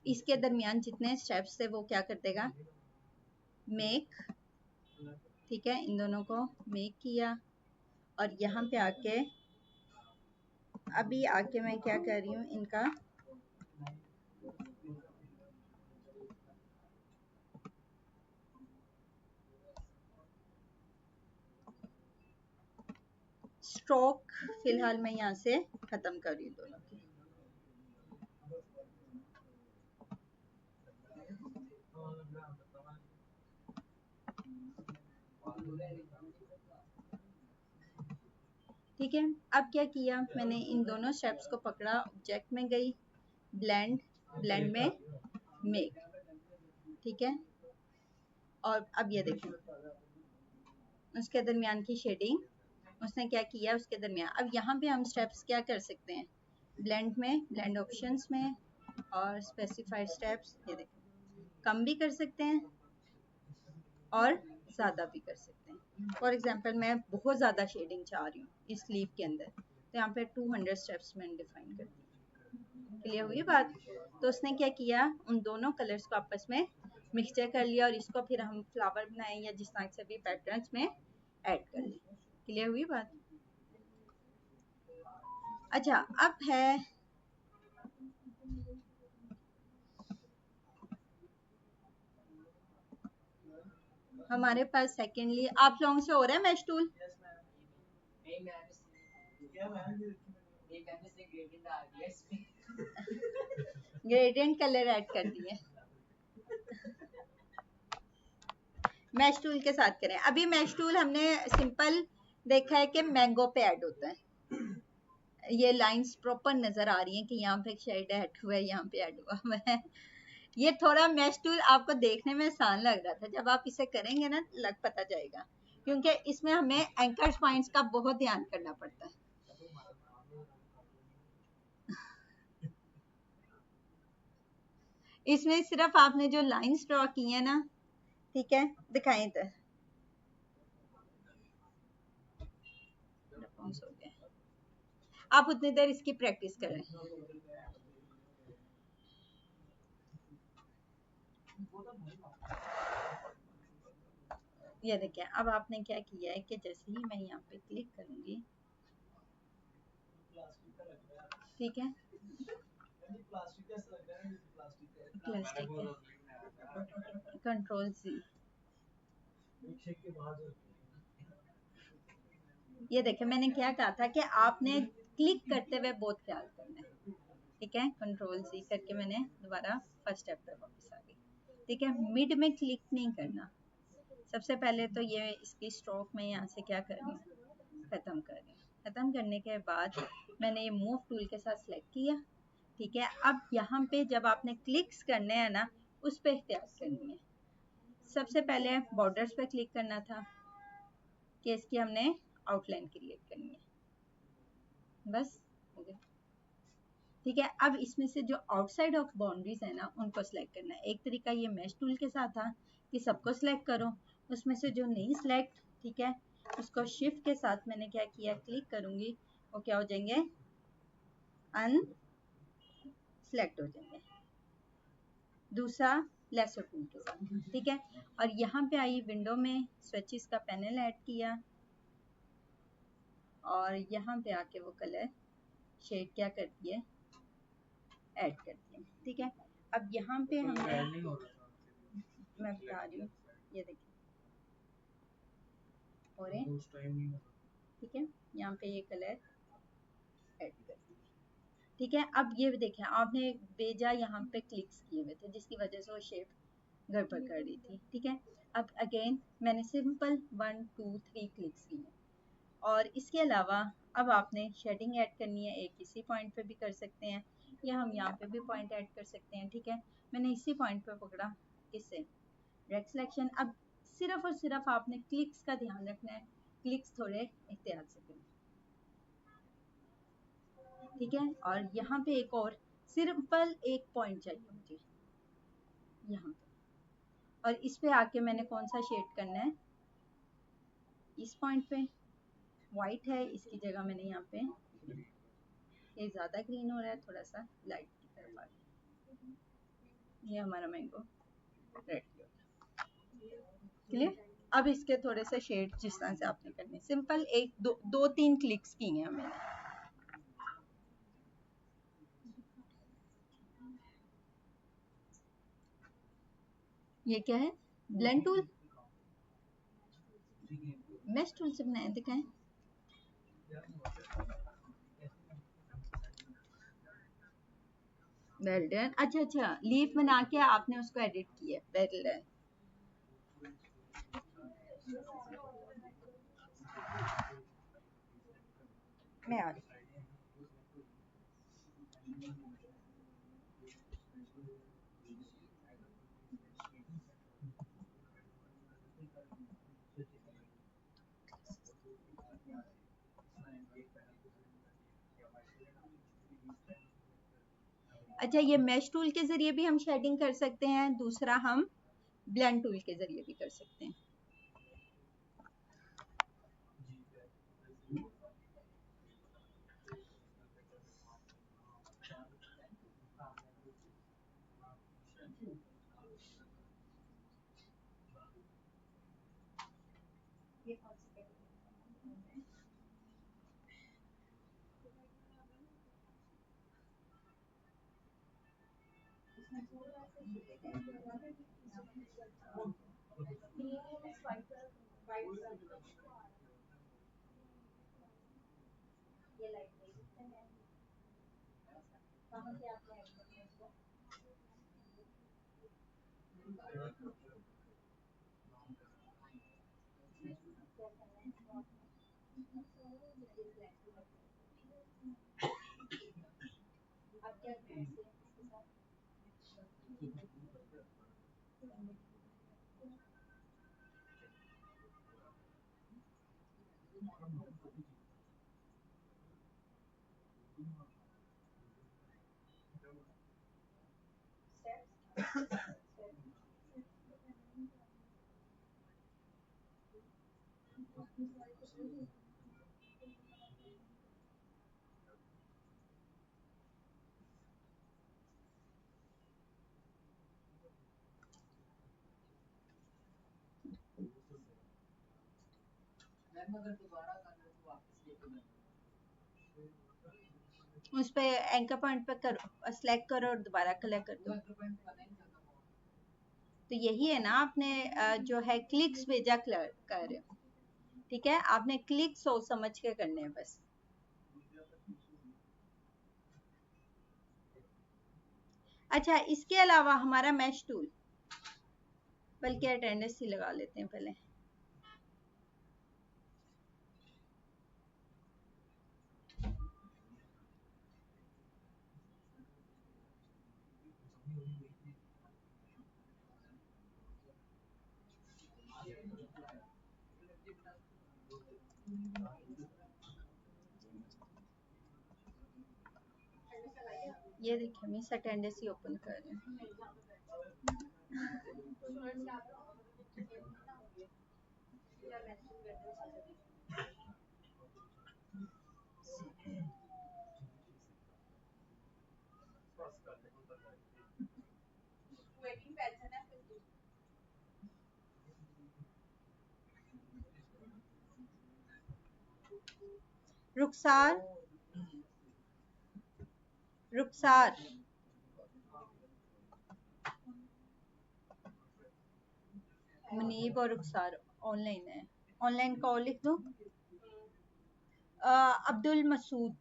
इसके दरमियान जितने स्टेप्स थे वो क्या कर देगा, मेक, ठीक है, इन दोनों को मेक किया। और यहाँ पे आके अभी आके मैं क्या कर रही हूँ, इनका स्ट्रोक फिलहाल मैं यहाँ से खत्म कर रही हूँ दोनों की। ठीक है, अब क्या किया मैंने, इन दोनों स्टेप्स को पकड़ा, ऑब्जेक्ट में गई, ब्लेंड, ब्लेंड में मेक, ठीक है। और अब ये देखें उसके दरमियान की शेडिंग, उसने क्या किया उसके दरमियान। अब यहाँ पे हम स्टेप्स क्या कर सकते हैं, ब्लेंड में, ब्लेंड ऑप्शंस में, और स्पेसिफाइड स्टेप्स, ये देखें, कम भी कर सकते हैं और ज़्यादा भी कर सकते हैं। फॉर एग्जांपल मैं बहुत ज़्यादा शेडिंग चाह रही हूँ इस लीफ के अंदर, तो यहाँ पे 200 स्टेप्स मैंने डिफाइन कर दी। क्लियर हुई बात। तो उसने क्या किया, उन दोनों कलर्स को आपस में मिक्सचर कर लिया और इसको फिर हम फ्लावर बनाए या जिस तरह से भी पैटर्न्स में ऐड कर लें। क्लियर हुई बात। अच्छा, अब है हमारे पास सेकेंडली, आप लोगों से हो रहा है match tool, gradient colour add कर दिए, मैश टूल के साथ करें। अभी मैश टूल हमने सिंपल देखा है कि मैंगो पे ऐड होता है, ये लाइंस प्रॉपर नजर आ रही हैं कि यहाँ पे शेड ऐड हुआ है, यहाँ पे ऐड हुआ है। ये थोड़ा मैश टूल आपको देखने में आसान लग रहा था, जब आप इसे करेंगे ना लग पता जाएगा, क्योंकि इसमें हमें एंकर पॉइंट्स का बहुत ध्यान करना पड़ता है। इसमें सिर्फ आपने जो लाइंस ड्रॉ की है ना, ठीक है, दिखाएं इधर, आप उतनी देर इसकी प्रैक्टिस करें। ये देखिए, अब आपने क्या किया है कि जैसे ही मैं यहाँ पे क्लिक करूंगी, ठीक है, प्लास्टिक है, कंट्रोल सी, ये देखिए मैंने क्या कहा था कि आपने क्लिक करते हुए बहुत ख्याल करना है, ठीक है, कंट्रोल सी करके मैंने दोबारा फर्स्ट स्टेप पर वापस आ गई, ठीक है। मिड में क्लिक नहीं करना, सबसे पहले तो ये इसकी स्ट्रोक में यहाँ से क्या कर रही हूँ, खत्म कर रही हूँ। खत्म करने के बाद मैंने ये मूव टूल के साथ सेलेक्ट किया, ठीक है। अब यहाँ पे जब आपने क्लिक्स करने हैं ना, उस पर इख्तियार करनी है। सबसे पहले बॉर्डर्स पे क्लिक करना था कि इसकी हमने आउटलाइन क्रिएट करनी है, बस हो गया। ठीक है, अब इसमें से जो आउटसाइड ऑफ बाउंड्रीज है ना उनको सिलेक्ट करना है। एक तरीका ये मैश टूल के साथ था कि सबको सिलेक्ट करो, उसमें से जो नहीं सिलेक्ट, ठीक है, उसको शिफ्ट के साथ मैंने क्या किया, क्लिक करूंगी, वो क्या हो जाएंगे, अन सिलेक्ट हो जाएंगे। दूसरा लेसर टूल के साथ, ठीक है। और यहाँ पे आई विंडो में स्विचेस का पैनल ऐड किया और यहाँ पे आके वो कलर शेड क्या करती है, ऐड करती है। ठीक है, अब यहाँ पे हमने, मैं बता रही हूँ, ये देखिए ऑरेंज, ठीक है, यहाँ पे ये कलर ऐड कर दिया। ठीक है, अब ये देखें आपने बेजा यहाँ पे क्लिक्स किए हुए थे जिसकी वजह से वो शेप गड़बड़ कर रही थी। ठीक है, अब अगेन मैंने सिंपल 1 2 3 क्लिक्स किए और इसके अलावा अब आपने शेडिंग ऐड करनी है। एक इसी पॉइंट पे भी कर सकते हैं या हम यहाँ पे भी पॉइंट ऐड कर सकते हैं। ठीक है, मैंने इसी पॉइंट पे पकड़ा, किससे, रेड सिलेक्शन। अब सिर्फ और सिर्फ आपने क्लिक्स का ध्यान रखना है, क्लिक्स थोड़े एहतियात से करें। ठीक है, और यहाँ पे एक और सिंपल एक पॉइंट चाहिए मुझे यहाँ पे, और इस पे आके मैंने कौन सा शेड करना है, इस पॉइंट पे व्हाइट है, इसकी जगह मैंने यहाँ पे, ये ज्यादा ग्रीन हो रहा है, थोड़ा सा लाइट की तरफ आ गया, ये हमारा मैंगो रेड क्लियर। अब इसके थोड़े से शेड जिस तरह से आपने करने, सिंपल एक दो तीन क्लिक्स की हैं मैंने। ये क्या है, ब्लेंड टूल, मैश टूल से बनाए, दिखाएं। वेल डन, अच्छा अच्छा, लीफ बना के आपने उसको एडिट किया, वेल डन। मैं आ रही, अच्छा ये मैश टूल के जरिए भी हम शेडिंग कर सकते हैं, दूसरा हम ब्लेंड टूल के जरिए भी कर सकते हैं। उस पे एंकर पॉइंट पे करो, सेलेक्ट करो और दोबारा कलर कर दो। तो यही है ना, आपने जो है क्लिक्स भेजा कर रहे हो। ठीक है, आपने क्लिक सोच समझ के करने हैं बस। अच्छा, इसके अलावा हमारा मैश टूल, बल्कि अटेंडेंस ही लगा लेते हैं पहले। ये देखिए मिस अटेंडेंस ही ओपन कर रहे हैं। रुखसार, रुखसार, मुनीब और रुखसार ऑनलाइन है। ऑनलाइन कॉल लिख दो। अब्दुल मसूद,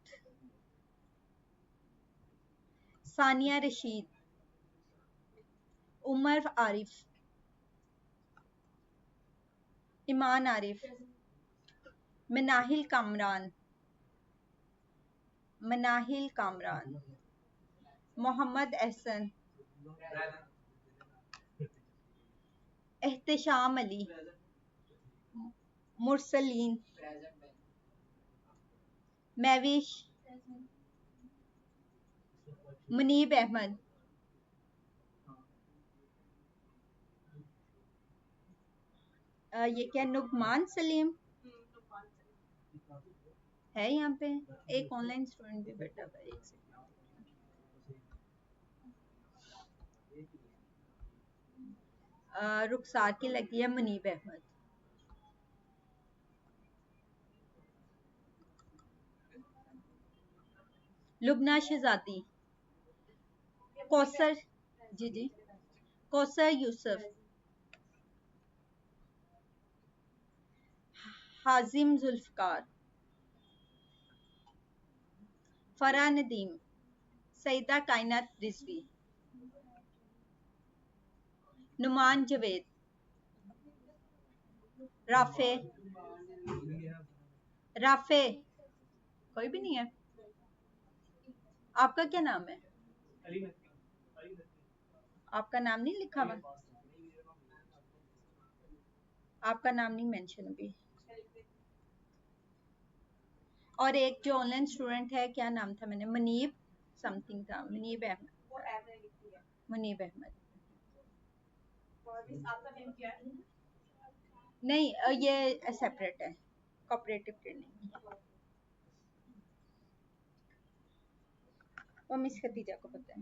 सानिया रशीद, उमर आरिफ, ईमान आरिफ, मनाहिल कामरान, मनाहिल कामरान, मोहम्मद एहसन, एहतशाम अली, मुरसलीन, महविश, मुनीब अहमद, ये क्या नुकमान सलीम है यहाँ पे। एक ऑनलाइन स्टूडेंट भी बैठा हुआ है, एक सेकंड। रुखसार की लगी है मुनीब अहमद। लुबना शहजादी, कौसर, जी जी, कौसर यूसुफ, हाजिम जुल्फकार, फरा नदीम, सईदा कायनात रिजवी, नुमान जवेद, राफे, राफे, कोई भी नहीं है। आपका क्या नाम है? आपका नाम नहीं लिखा हुआ? आपका नाम नहीं मेंशन अभी। और एक जो ऑनलाइन स्टूडेंट है, क्या नाम था? मैंने मुनीब समथिंग था, मुनीब अहमद, मुनीब अहमद। नहीं, ये सेपरेट है, कोऑपरेटिव ट्रेनिंग। वो मिस खतीजा को पता है।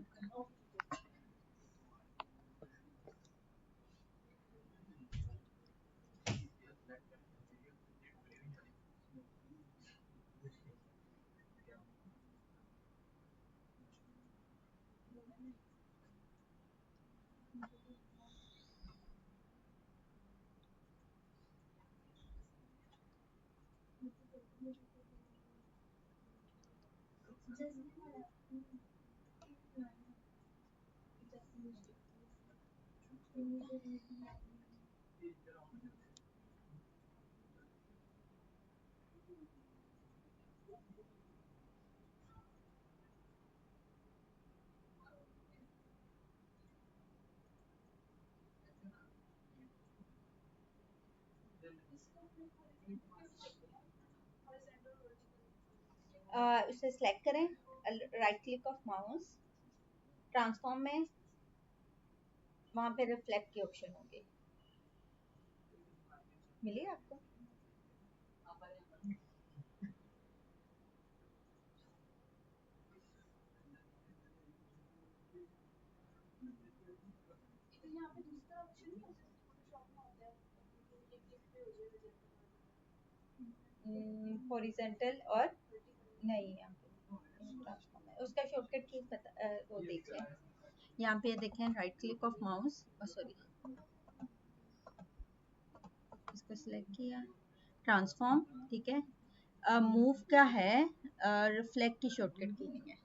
उसे सिलेक्ट करें, right click of mouse, transform में, वहां पे रिफ्लेक्ट के ऑप्शन होंगे, मिली आपको? हॉरिजॉन्टल और नहीं, यहाँ पे ट्रांसफॉर्म है, उसका शॉर्टकट की वो देख लें। यहाँ पे देखें, right click of mouse, sorry, इसको सिलेक्ट किया, ट्रांसफॉर्म, ठीक है। मूव का है, रिफ्लेक्ट की शॉर्टकट की नहीं है।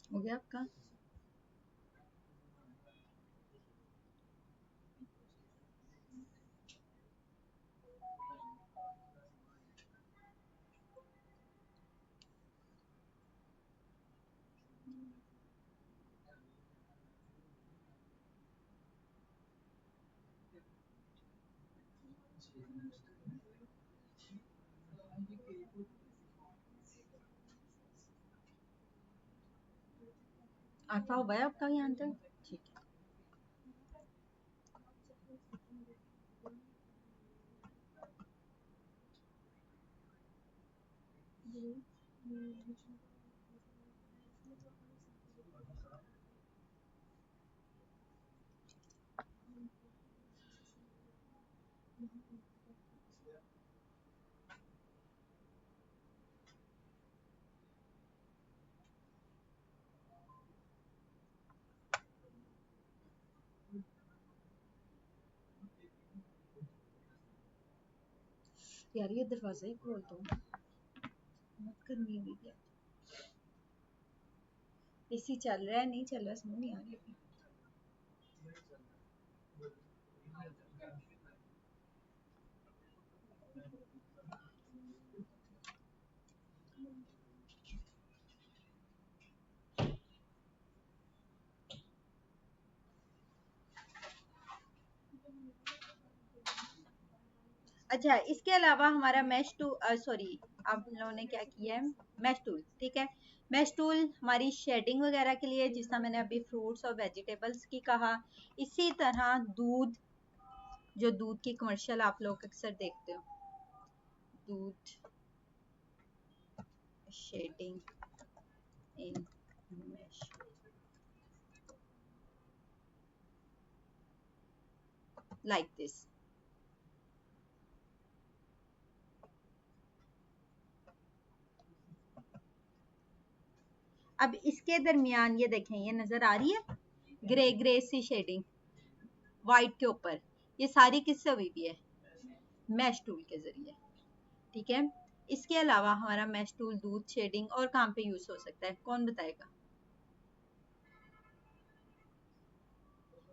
हो गया आपका? आता हुआ है आपका यहाँ तक? ठीक है। यार ये दरवाजा ही खोल दो, मत करनी हुई है। एसी चल रहा है नहीं चल रहा समझ नहीं आ रही। अच्छा, इसके अलावा हमारा मैश टूल, सॉरी आप लोगों ने क्या किया है, मैश टूल, ठीक है। मैश टूल हमारी शेडिंग वगैरह के लिए, जिसका मैंने अभी फ्रूट्स और वेजिटेबल्स की कहा। इसी तरह दूध, जो दूध की कमर्शियल आप लोग अक्सर देखते हो, दूध shading in mesh, like this. अब इसके दरमियान ये देखें, ये नजर आ रही है ग्रे ग्रे सी शेडिंग व्हाइट के ऊपर, ये सारी किससे हुई भी है, मैश टूल के जरिए, ठीक है। इसके अलावा हमारा मैश टूल दूध शेडिंग और कहाँ पे यूज हो सकता है, कौन बताएगा?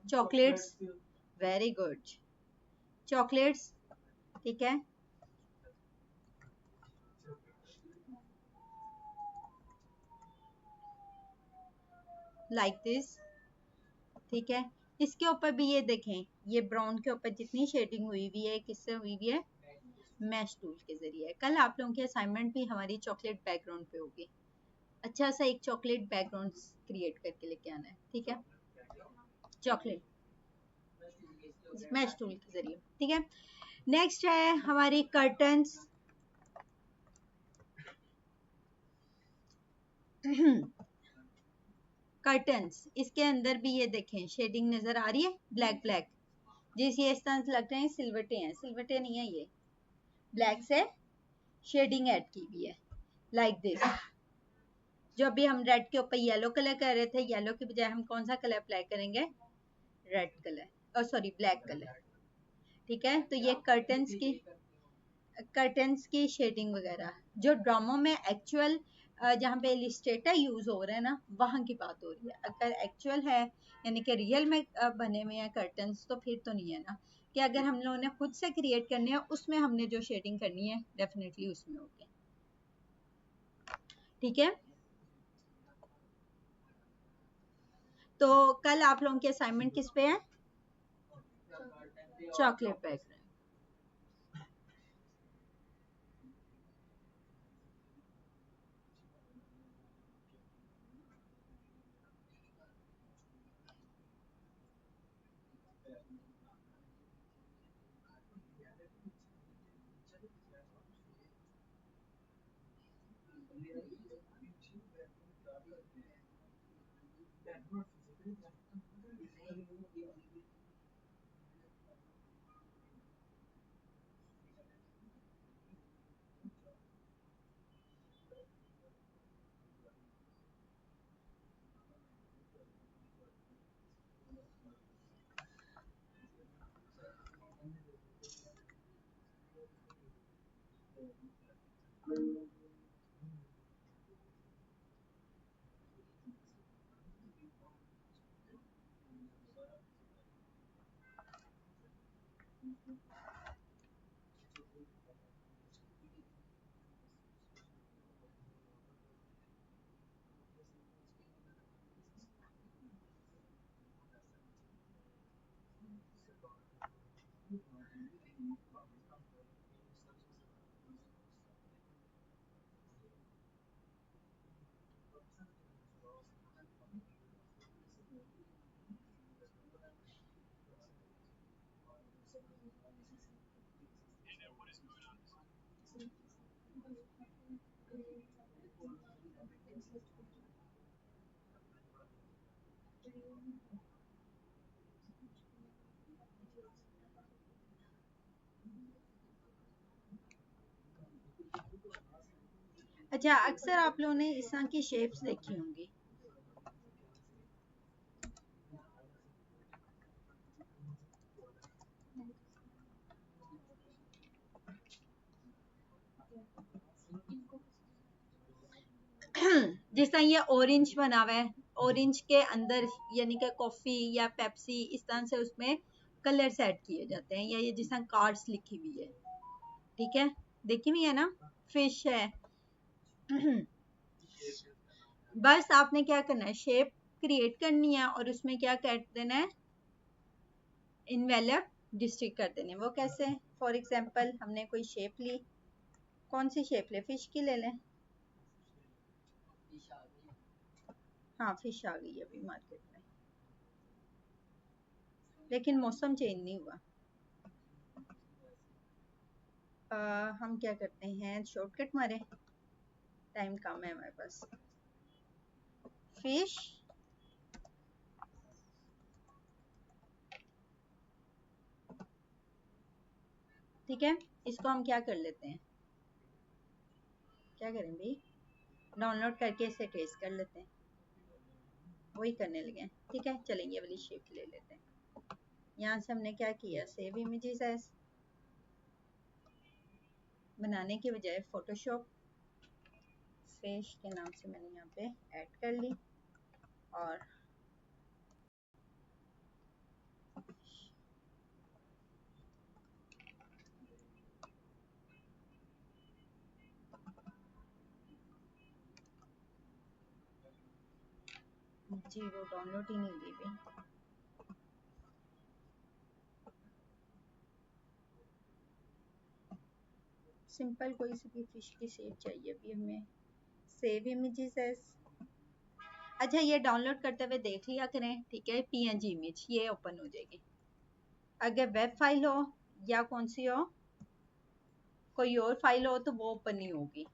चॉकलेट्स, वेरी गुड, चॉकलेट्स, ठीक है। लाइक दिस, ठीक है। इसके ऊपर भी ये देखें, ये ब्राउन के ऊपर जितनी शेडिंग हुई हुई है किससे हुई हुई है, मैश टूल के जरिए। कल आप लोगों की असाइनमेंट भी हमारी चॉकलेट बैकग्राउंड पे होगी। अच्छा सा एक चॉकलेट बैकग्राउंड क्रिएट करके लेके आना है, ठीक है, चॉकलेट मैश टूल के जरिए, ठीक है। नेक्स्ट है हमारी कर्टन्स। कर्टन्स, इसके अंदर भी ये देखें शेडिंग नजर आ रही है, ब्लैक ब्लैक, जिस ये इस तरह से लगते हैं सिलवटे हैं, सिलवटे नहीं है, ये ब्लैक से शेडिंग ऐड की हुई है, लाइक दिस। जो अभी हम रेड के ऊपर येलो कलर कर रहे थे, येलो की बजाय हम कौन सा कलर अप्लाई करेंगे? रेड कलर, और सॉरी ब्लैक कलर। ठीक है, तो ये कर्टन्स की शेडिंग वगैरह जो ड्रामों में एक्चुअल जहाँ पे इलिस्ट्रेटर यूज हो रहा है ना, वहाँ की बात हो रही है। अगर एक्चुअल है यानी कि रियल में बने हुए हैं कर्टन्स, तो फिर तो नहीं है ना, कि अगर हम लोगों ने खुद से क्रिएट करने हैं, उसमें हमने जो शेडिंग करनी है डेफिनेटली उसमें होगी। ठीक है, तो कल आप लोगों की असाइनमेंट किस पे है? Chocolate background. अच्छा, अक्सर आप लोगों ने इस तरह की शेप्स देखी होंगी। जिस तरह ये ऑरेंज बना हुआ है, ऑरेंज के अंदर यानी कि कॉफी या पेप्सी, इस तरह से उसमें कलर्स ऐड किए जाते हैं, या ये जिस तरह कार्ड्स लिखी हुई है। ठीक है, देखी हुई है ना, फिश है। बस आपने क्या करना है, शेप क्रिएट करनी है और उसमें क्या कर देना है, इन्वेलप डिस्ट्रिक्ट कर देने। वो कैसे? फॉर एग्जाम्पल हमने कोई शेप ली, कौन सी शेप ले? फिश की ले लें। हाँ, फिश आ गई अभी मार्केट में, लेकिन मौसम चेंज नहीं हुआ। हम क्या करते हैं, शॉर्टकट मारे, टाइम कम है हमारे पास। फिश, ठीक है, इसको हम क्या कर लेते हैं, क्या करें भाई, डाउनलोड करके इसे ट्रेस कर लेते हैं, वही करने लगे। ठीक है, चलेंगे, वाली शेप ले लेते हैं। यहाँ से हमने क्या किया, सेव इमेजेस एज बनाने के बजाय फोटोशॉप फिश के नाम से मैंने यहाँ पे ऐड कर ली, और जी वो डाउनलोड ही नहीं हुई भाई। सिंपल कोई सी भी फिश की शेप चाहिए अभी हमें, सेव इमेजेस एज। अच्छा, ये डाउनलोड करते हुए देख लिया करें, ठीक है, पीएनजी इमेज ये ओपन हो जाएगी। अगर वेब फाइल हो या कौन सी हो, कोई और फाइल हो, तो वो ओपन नहीं होगी,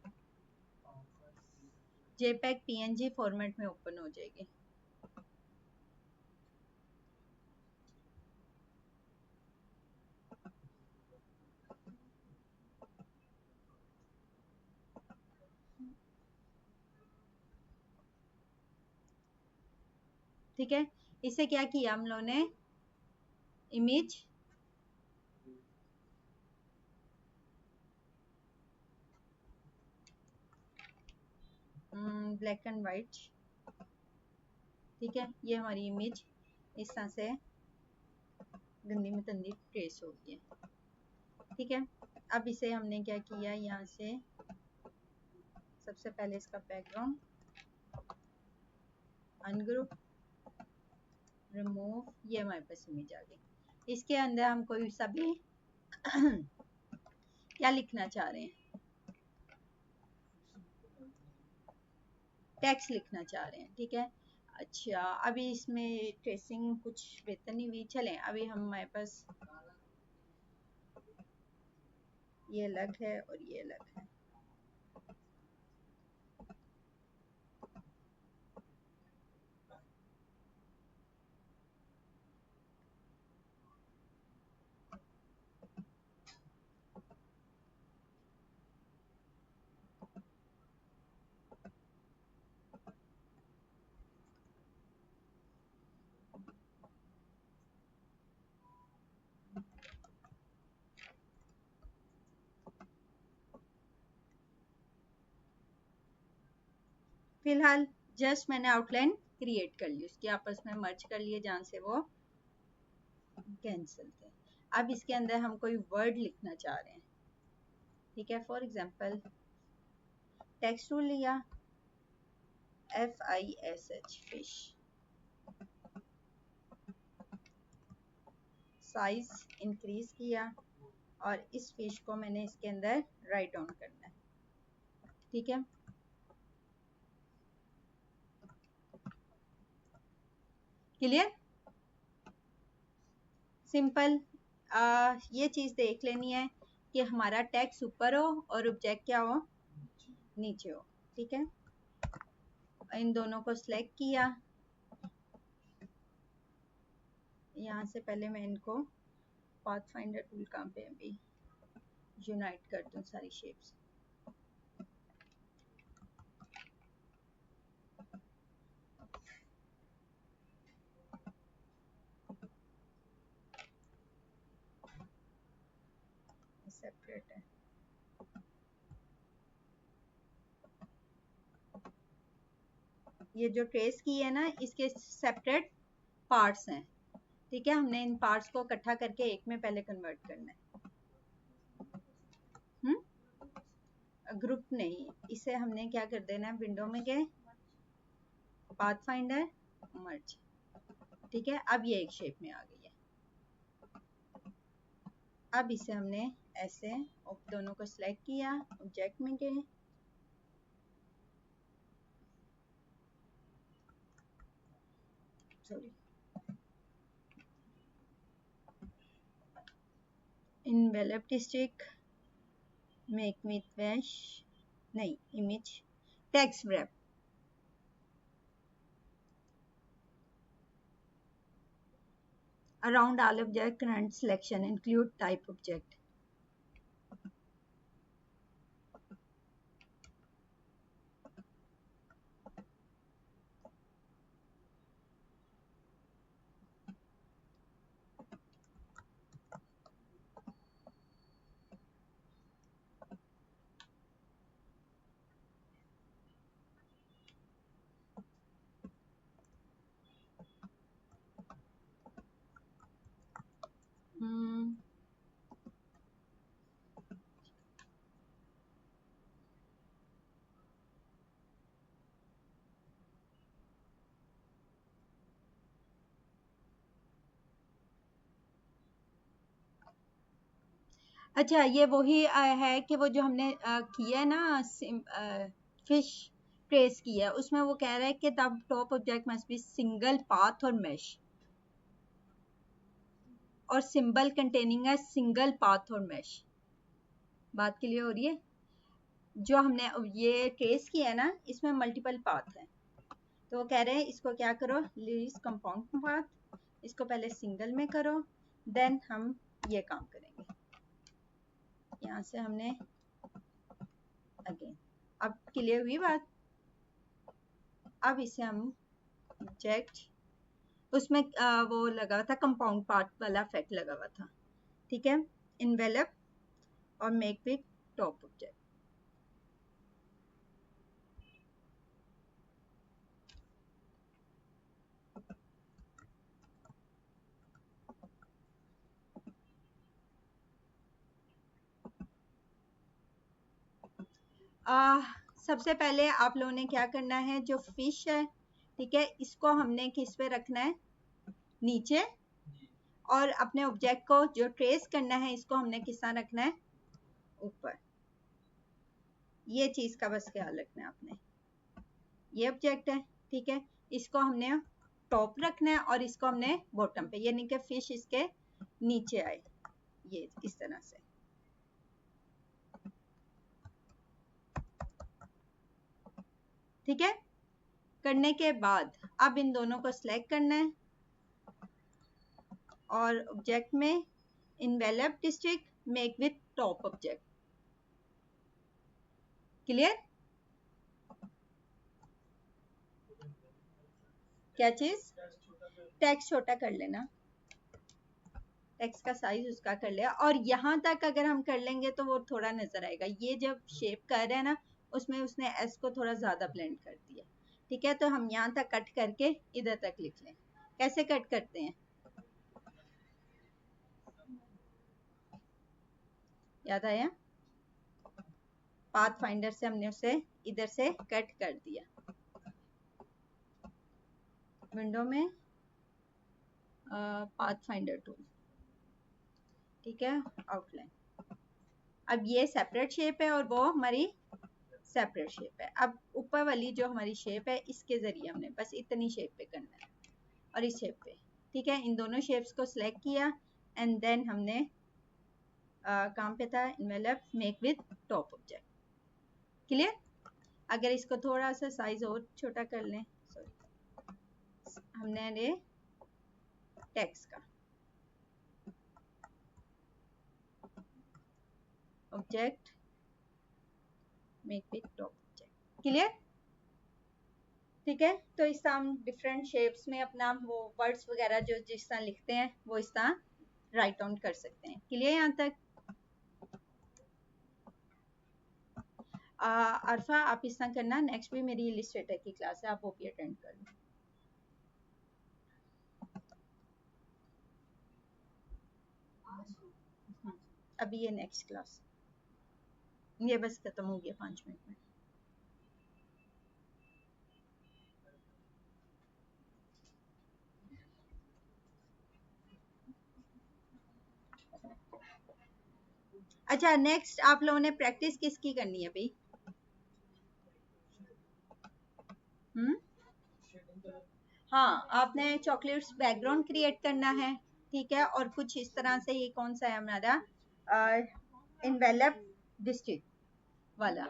जेपैग पीएनजी फॉर्मेट में ओपन हो जाएगी। ठीक है, इसे क्या किया हम लोगों ने, इमेज ब्लैक एंड वाइट, ठीक है, ये हमारी इमेज इस तरह से गंदी में तंदी ट्रेस हो गई है, ठीक है। अब इसे हमने क्या किया, यहाँ से सबसे पहले इसका बैकग्राउंड अनग्रुप, रिमूव, ये हमारे पास इमेज आ गई। इसके अंदर हम कोई सा भी क्या लिखना चाह रहे हैं, टेक्स्ट लिखना चाह रहे हैं, ठीक है। अच्छा, अभी इसमें ट्रेसिंग कुछ बेहतर नहीं हुई, चलें अभी हमारे पास ये अलग है और ये अलग है, फिलहाल जस्ट मैंने आउटलाइन क्रिएट कर ली, उसकी आपस में मर्ज कर लिए जहाँ से वो कैंसिल थे। अब इसके अंदर हम कोई वर्ड लिखना चाह रहे हैं, ठीक है। फॉर एग्जांपल टेक्स्ट टूल लिया, FISH फिश, साइज इंक्रीज किया और इस फिश को मैंने इसके अंदर राइट ऑन करना है, ठीक है। Clear, simple. ये चीज देख लेनी है कि हमारा टेक्स्ट ऊपर हो और ऑब्जेक्ट क्या हो, नीचे हो, ठीक है। इन दोनों को सिलेक्ट किया, यहाँ से पहले मैं इनको पाथफाइंडर टूल काम पे अभी यूनाइट कर दूं सारी शेप्स, सेपरेट है। ये जो ट्रेस की है ना, इसके सेपरेट पार्ट्स हैं, ठीक है। हमने इन पार्ट्स को इकट्ठा करके एक में पहले कन्वर्ट करना है, ग्रुप नहीं, इसे हमने क्या कर देना है, विंडो में गए, पाथफाइंडर, मर्ज, ठीक है। अब ये एक शेप में आ गई है। अब इसे हमने ऐसे दोनों को सिलेक्ट किया, ऑब्जेक्ट में गए, sorry, envelop stick, make with mesh, नहीं, image, text wrap, around all object current selection include type object, अच्छा, ये वही है कि वो जो हमने किया है ना, फिश ट्रेस किया है, उसमें वो कह रहा है कि तब top object must be single path और मैश, और सिंबल कंटेनिंग है सिंगल पाथ और मैश। बात क्लियर हो रही है? जो हमने ये ट्रेस किया है ना, इसमें मल्टीपल पाथ है, तो वो कह रहे हैं इसको क्या करो, लीस्ट कंपाउंड पाथ, इसको पहले सिंगल में करो, देन हम ये काम करेंगे। यहाँ से हमने अगेन, अब क्लियर हुई बात। अब इसे हम ऑब्जेक्ट उसमें वो लगा हुआ था, कंपाउंड पार्ट वाला इफेक्ट लगा हुआ था, ठीक है। इन्वेलप और मेक विथ टॉप ऑब्जेक्ट। सबसे पहले आप लोगों ने क्या करना है, जो फिश है, ठीक है, इसको हमने किस पे रखना है, नीचे, और अपने ऑब्जेक्ट को जो ट्रेस करना है इसको हमने किस तरह रखना है, ऊपर। ये चीज का बस ख्याल रखना है आपने। ये ऑब्जेक्ट है, ठीक है, इसको हमने टॉप रखना है और इसको हमने बॉटम पे, यानी कि फिश इसके नीचे आए, ये इस तरह से। ठीक है, करने के बाद अब इन दोनों को सिलेक्ट करना है और ऑब्जेक्ट में envelope district make with top object. Clear? क्या चीज? टेक्स्ट छोटा कर लेना, टेक्स्ट का साइज उसका कर लिया, और यहाँ तक अगर हम कर लेंगे तो वो थोड़ा नजर आएगा। ये जब शेप कर रहे हैं ना, उसमें उसने एस को थोड़ा ज्यादा ब्लेंड कर दिया, ठीक है। तो हम यहाँ तक कट करके इधर तक लिख लें। कैसे कट करते हैं, याद आया? पाथ फाइंडर से हमने उसे इधर से कट कर दिया। विंडो में पाथ फाइंडर टूल, ठीक है, आउटलाइन। अब ये सेपरेट शेप है और वो हमारी सेपरेट शेप है। अब ऊपर वाली जो हमारी शेप है, इसके जरिए हमने बस इतनी शेप पे करना है और इस शेप पे, ठीक है। इन दोनों शेप्स को सिलेक्ट किया एंड देन हमने काम पे था envelope make with top object. Clear? अगर इसको थोड़ा सा साइज और छोटा कर लें, सॉरी, हमने ये टेक्स्ट का object make with top object. Clear? ठीक है, तो इस तरह हम डिफरेंट शेप्स में अपना वो वर्ड्स वगैरह जो जिस तरह लिखते हैं वो इस तरह राइट डाउन कर सकते हैं। क्लियर यहाँ तक? अरफा, आप इस तरह करना, नेक्स्ट भी मेरी इलिस्ट्रेटर की क्लास है, आप वो भी अटेंड कर लो। अभी ये नेक्स्ट क्लास, ये बस खत्म हो गया 5 मिनट में। अच्छा, नेक्स्ट आप लोगों ने प्रैक्टिस किसकी करनी है भाई? हाँ, आपने चॉकलेट्स बैकग्राउंड क्रिएट करना है, ठीक है, और कुछ इस तरह से, ये कौन सा है हमारा, इन्वेलप डिस्ट्रिक्ट वाला,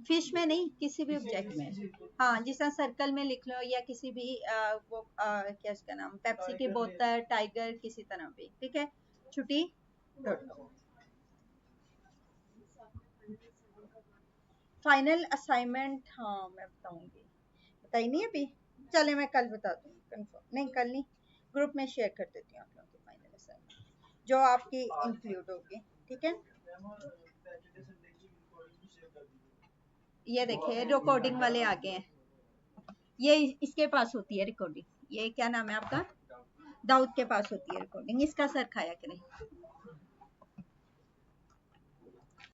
फिश में नहीं, किसी भी ऑब्जेक्ट में। हाँ, जिस तरह सर्कल में लिख लो या किसी भी वो क्या उसका नाम, पेप्सी की बोतल, टाइगर, किसी तरह भी, ठीक है। छुट्टी फाइनल असाइनमेंट, हाँ मैं बताऊंगी, बताई नहीं अभी, चले मैं कल बता दूंगी, कंफर्म नहीं, कल नहीं, ग्रुप में शेयर कर देती हूँ आप लोगों की फाइनल असाइनमेंट जो आपकी इंक्लूड होगी, ठीक है। ये देखिए रिकॉर्डिंग वाले आ गए हैं, ये इसके पास होती है रिकॉर्डिंग, ये क्या नाम है आपका, दाऊद के पास होती है रिकॉर्डिंग, इसका सर खाया करें।